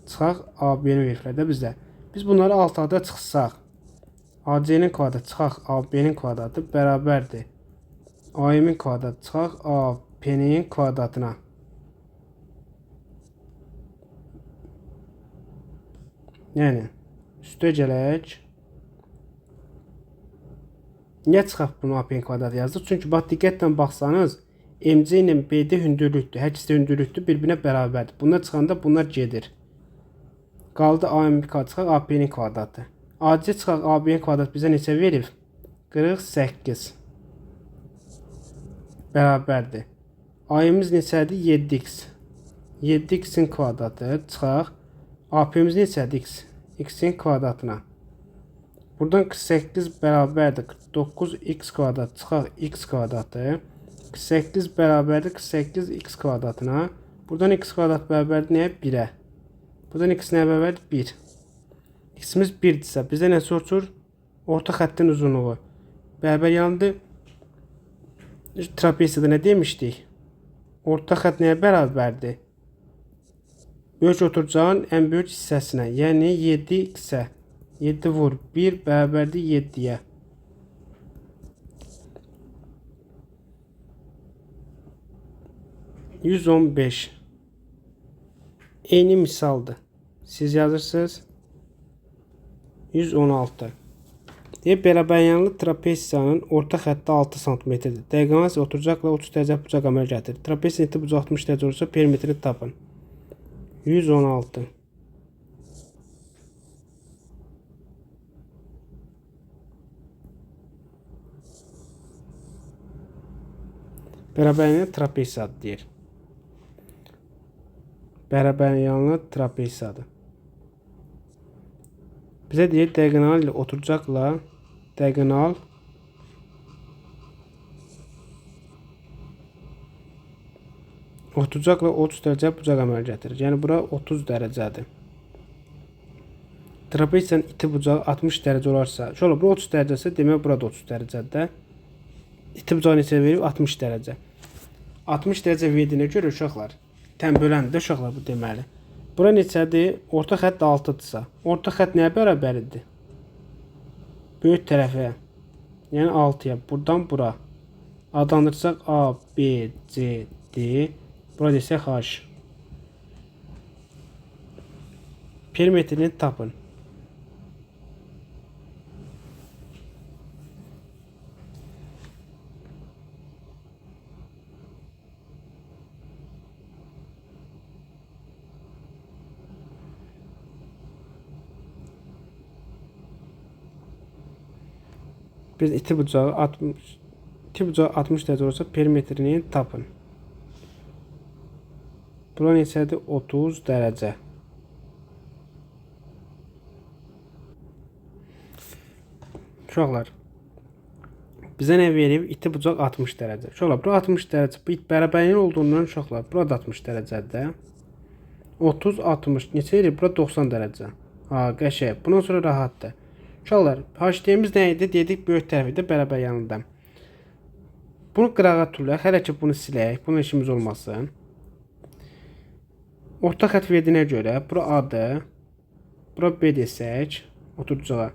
çıxaq AB-ni verirlər də bizə. Biz bunları alt-alta çıxsaq. AC-nin kvadratı çıxaq AB-nin kvadratı bərabərdir. AM-in kvadratı çıxaq AP-nin kvadratına. Yəni üstə gələk. Niyə çıxaq bunu AP-nin kvadratı yazdıq? Çünki bax diqqətlə baxsanız MC ilə BD hündürlükdür. Hər ikisi də hündürlükdür, bir-birinə bərabərdir. Bunlar çıxanda bunlar gedir. Qaldı AM çıxaq AP-nin kvadratı. AC çıxaq AB-nin kvadratı bizə neçə verir? 48 bərabərdir. AM-imiz neçədir? 7x. 7x-in kvadratı çıxaq. AP-imiz neçədir? X. X-in kvadratına. Buradan 48 bərabərdir. 49x kvadrat çıxaq x kvadratı. 48 bərabərdir 48x kvadratına. Buradan x kvadrat bərabərdir nəyə? 1-ə. Buradan x nəyə bərabərdir? 1. X-imiz 1-dirsə, bizə nə soruşur? Orta xəttin uzunluğu. Bərabər yanıdır. Trapeziyada nə demişdik? Orta xətt nəyə bərabərdir? Böyük oturacağın ən böyük hissəsinə. Yəni 7x-ə. 7 vur 1 bərabərdir 7-yə. %115. Eyni misaldır. Siz yazırsınız. 116. Bərabəryanlı trapeziyanın orta xətti 6 cm-dir. Diaqonal isə oturacaqla 30 dərəcə bucaq əmələ gətirir. Trapeziyanın iti bucaq 60 dərəcə olursa perimetrini tapın. 116. Bərabəryanlı trapeziyadır deyir. Bərabəryanlı trapeziyadır. Bizə deyir diaqonal ilə oturacaqla diaqonal oturacaqla 30 dərəcə bucaq əmələ gətirir. Yəni bura 30 dərəcədir. Trapeziyanın iti bucağı 60 dərəcə olarsa, şöyle bura 30 dərəcəsə demək burada 30 dərəcədə. İti bucağı neçə verir? 60 dərəcə. 60 dərəcə verdiyinə görə uşaqlar, tənböləndir uşaqlar bu deməli. Bura neçədir? Orta xətt 6-dırsa. Orta xətt nəyə bərabərdir? Böyük tərəfə. Yəni 6-ya. Buradan bura. Adlandırsaq A, B, C, D. Bura desək H. Perimetrini tapın. Biz iti bucağı 60 dərəcə olursa perimetrini tapın. Bura neçədir? 30 dərəcə. Uşaqlar, bizə nə verir? İti bucaq 60 dərəcə. Uşaqlar, bura 60 dərəcə. Bu bərabərliyin olduğundan uşaqlar, bura da 60 dərəcədir. 30, 60. Neçə verir? Bura 90 dərəcə. Qəşəng. Bundan sonra rahatdır. Uşaqlar, HD'miz nə idi? Dedik, böyük tərəfi də bərabər yanında. Bunu qırağa tulaq. Hələ ki, bunu silək. Bunun işimiz olmasın. Orta xətt verdiyinə görə, bura A-dır. Bura B desək, oturcağa.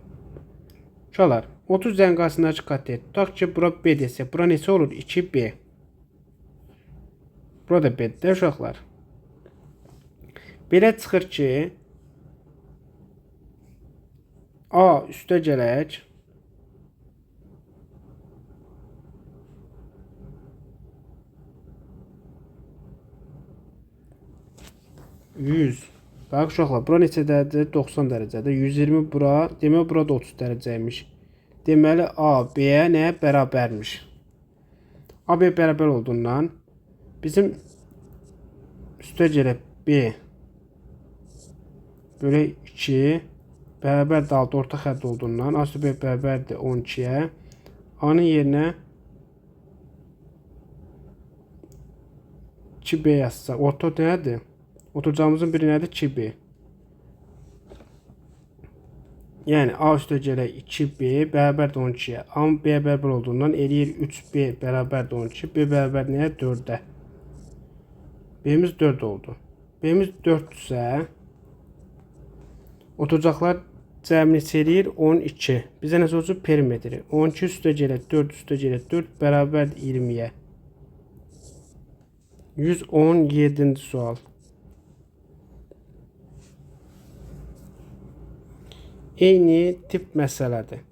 Uşaqlar, 30 dərəcənin qarşısındakı katet. Tutaq ki, bura B desək, bura neçə olur? 2B. Bura da B-dir, uşaqlar. Belə çıxır ki, A üstə gələk. Bax uşaqlar, bura neçə dərəcədir? 90 dərəcədir. 120 bura, demək bura da 30 dərəcəymiş. Deməli A B-yə nəyə bərabərmiş? A B bərabər olduğundan bizim üstə gələk B bölü 2 bərabər də 6 orta xətt olduğundan A üstə B bərabərdir 12-yə. A-nın yerinə 2B yazsaq, orta nədir? Oturacağımızın biri nədir? 2B. Yəni A üstə gələk 2B bərabərdir 12-yə. A B bərabər olduğundan eləyir 3B bərabərdir 12. B bərabər nəyə? 4-ə. B-miz 4 oldu. B-miz 4-dürsə oturacaqlar cəmi neçə eləyir? 12. Bizə nə soruşur? Perimetri. 12 üstə gələk 4 üstə gələk 4 bərabərdir 20-yə. 117-ci sual. Eyni tip məsələdir.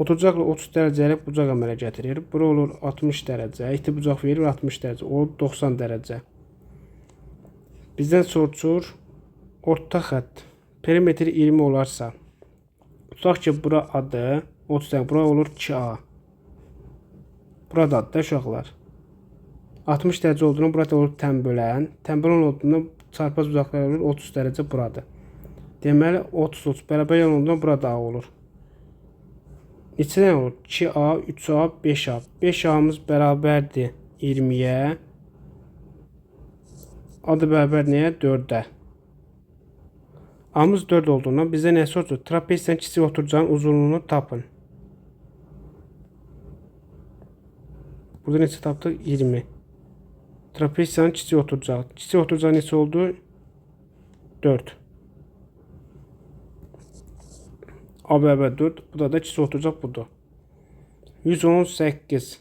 Oturacaqla 30 dərəcəlik bucaq əmələ gətirir. Bura olur 60 dərəcə. İti bucaq verir 60 dərəcə. O 90 dərəcə. Bizdən soruşur orta xətt. Perimetri 20 olarsa. Tutaq ki, bura adı 30 dərəcə. Bura olur 2A. Burada adı da uşaqlar. 60 dərəcə olduğunu burada olur tənbölən. Tənbölən olduğunu çarpaz bucaqlar olur 30 dərəcə buradır. Deməli 30 bərabər yan olduğundan burada A olur. Neçə dənə olur? 2A, 3A, 5A. 5A'mız bərabərdir 20-yə. Adı bərabər nəyə? 4-ə. A'mız 4 olduğundan bizə nə soruşur? Trapezdən kiçik oturacağın uzunluğunu tapın. Burada neçə tapdıq? 20. Trapezdən kiçik oturacaq. Kiçik oturacaq neçə oldu? 4. A bərabər 4. Bu da kiçik oturacaq budur. 118.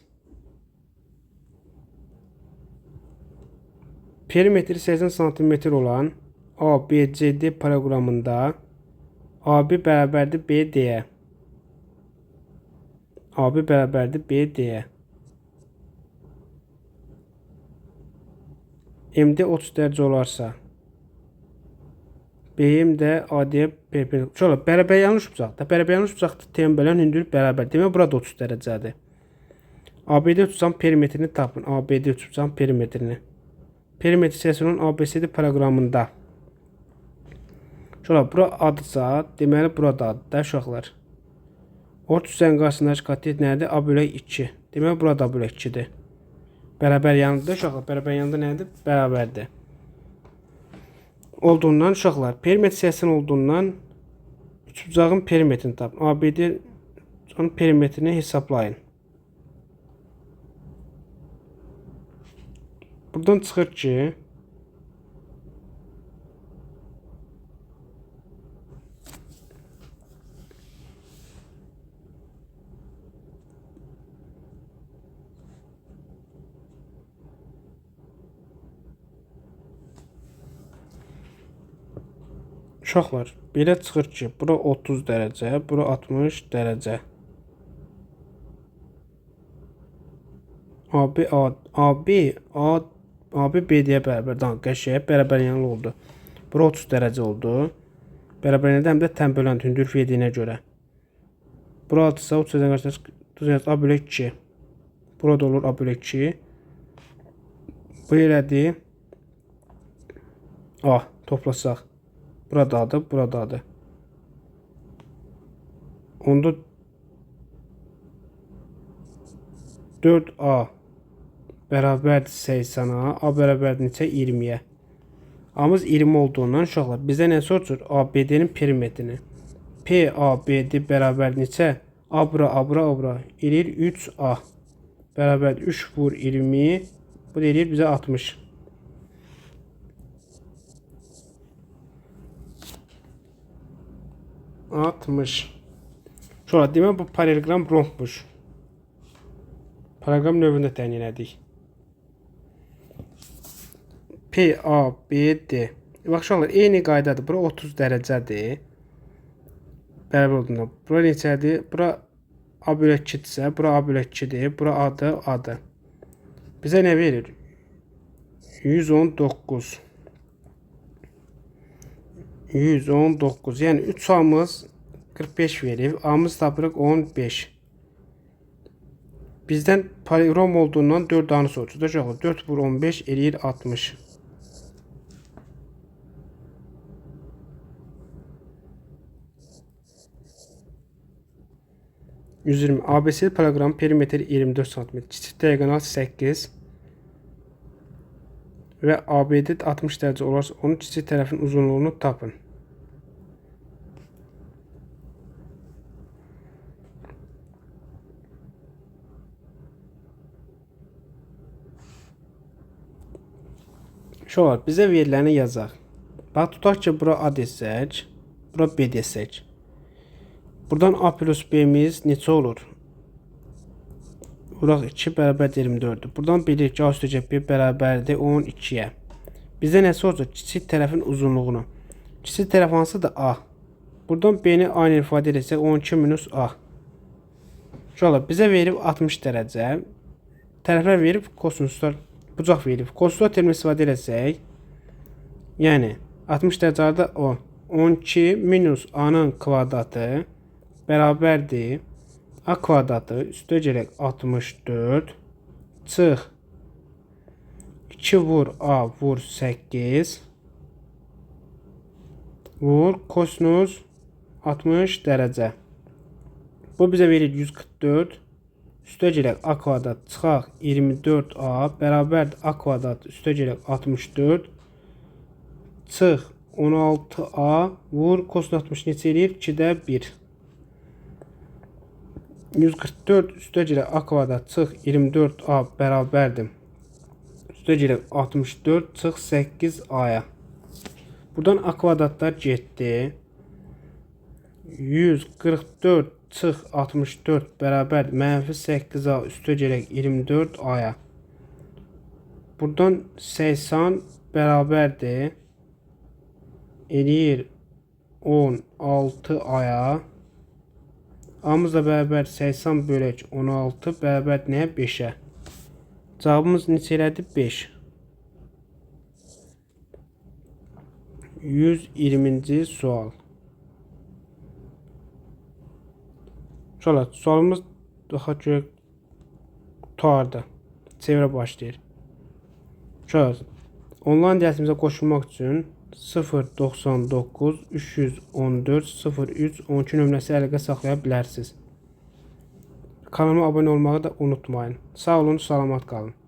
Perimetri 80 cm olan ABCD paralelogramında AB bərabərdir BD-yə. AB bərabərdir BD-yə. MD 30 dərəcə olarsa BM də AD-yə perpendikular. Bərabər yanlış bucaqda. Bərabər yanlış bucaqda tənbələn hündür bərabər. Demək burada 30 dərəcədir. ABD uçucan perimetrini tapın. ABD uçucan perimetrini. Perimetri siyasının ABCD paralelogramında. Şöyle bura adısa, deməli burada adı da uşaqlar. Orta üstənin qarşısındakı katet nədir? A bölək 2. Deməli burada A bölək 2-dir. Bərabər yanında uşaqlar. Bərabər yanında nədir? Bərabərdir. Olduğundan uşaqlar, perimetr siyasının olduğundan üçbucağın perimetrini tapın. ABD perimetrini hesablayın. Buradan çıxır ki uşaqlar, belə çıxır ki, bura 30 dərəcə, bura 60 dərəcə. AB BD-yə bərabər. Qəşəng bərabər yanlı oldu. Bura 30 dərəcə oldu. Bərabər yanında həm də tənbölən hündür verdiyinə görə. Bura adısa 30 dərəcə qarşısında A bölək 2. Burada olur A bölək 2. Bu elədir. A toplasaq. Buradadır, buradadır. Onda 4A bərabərdir 80-a. A bərabərdir neçə? 20-yə. A'mız 20 olduğundan uşaqlar bizə nə soruşur? ABD-nin perimetrini. PABD bərabərdir neçə? A bura, A bura, A bura. Eləyir 3A. Bərabərdir 3 vur 20. Bu da eləyir bizə 60. Sonra demək bu paralelgram rombmuş. Paralelgram növündə təyin elədik. PABD. Baxışlar, eyni qaydadır. Bura 30 dərəcədir. Bərabər olduğundan. Bura neçədir? Bura A bölək 2-dirsə, bura A bölək 2-dir. Bura A'dır. Bizə nə verir? 119. 119. Yəni 3 A'mız 45 verir. A'mız tapırıq 15. Bizdən paralelgram olduğundan 4 A'nı soruşur. 4 vur 15 eləyir 60. ABC paralelogramın perimetri 24 cm. Kiçik diagonal 8 və ABD 60 dərəcə olarsa onun kiçik tərəfin uzunluğunu tapın. Şu var, bizə veriləni yazaq. Bax, tutaq ki, bura A desək, bura B desək. Buradan A plus B'miz neçə olur? Buraq 2 bərabər 24'dür. Buradan bilirik ki, A üstəgəl B bərabərdir 12'yə. Bizə nə soracaq? Kiçik tərəfin uzunluğunu. Kiçik tərəf hansıdır? A. Buradan B-ni aynı ifadə etsək 12 minus A. Şöyle bizə verib 60 dərəcə. Tərəflər verib kosinuslar, bucaq verib. Kosinuslar termini istifadə etsək, yəni 60 dərəcədə o 12 minus A-nın kvadratı bərabərdir A kvadratı üstə gələk 64 çıx 2 vur A vur 8 vur kosinus 60 dərəcə. Bu bizə verir 144 üstə gələk A kvadrat çıxaq 24A bərabərdir A kvadrat üstə gələk 64 çıx 16A vur kosinus 60 neçə eləyir? 2-də 1. 144 üstə gələk A kvadrat çıx 24A bərabərdir. Üstə gələk 64 çıx 8A-ya. Buradan A kvadratlar getdi. 144 çıx 64 bərabər mənfi 8A üstə gələk 24A-ya. Buradan 80 bərabərdir. Eləyir 16A-ya. A-mız da bərabər 80 bölək 16 bərabər nəyə? 5'ə. Cavabımız neçə elədi? 5. 120-ci sual. Sualımız daha görək qutarda. Çevirə başlayır. Onlayn dərsimizə qoşulmaq üçün 099 314 03 12 nömrəsi əlaqə saxlaya bilərsiniz. Kanalıma abunə olmağı da unutmayın. Sağ olun, salamat qalın.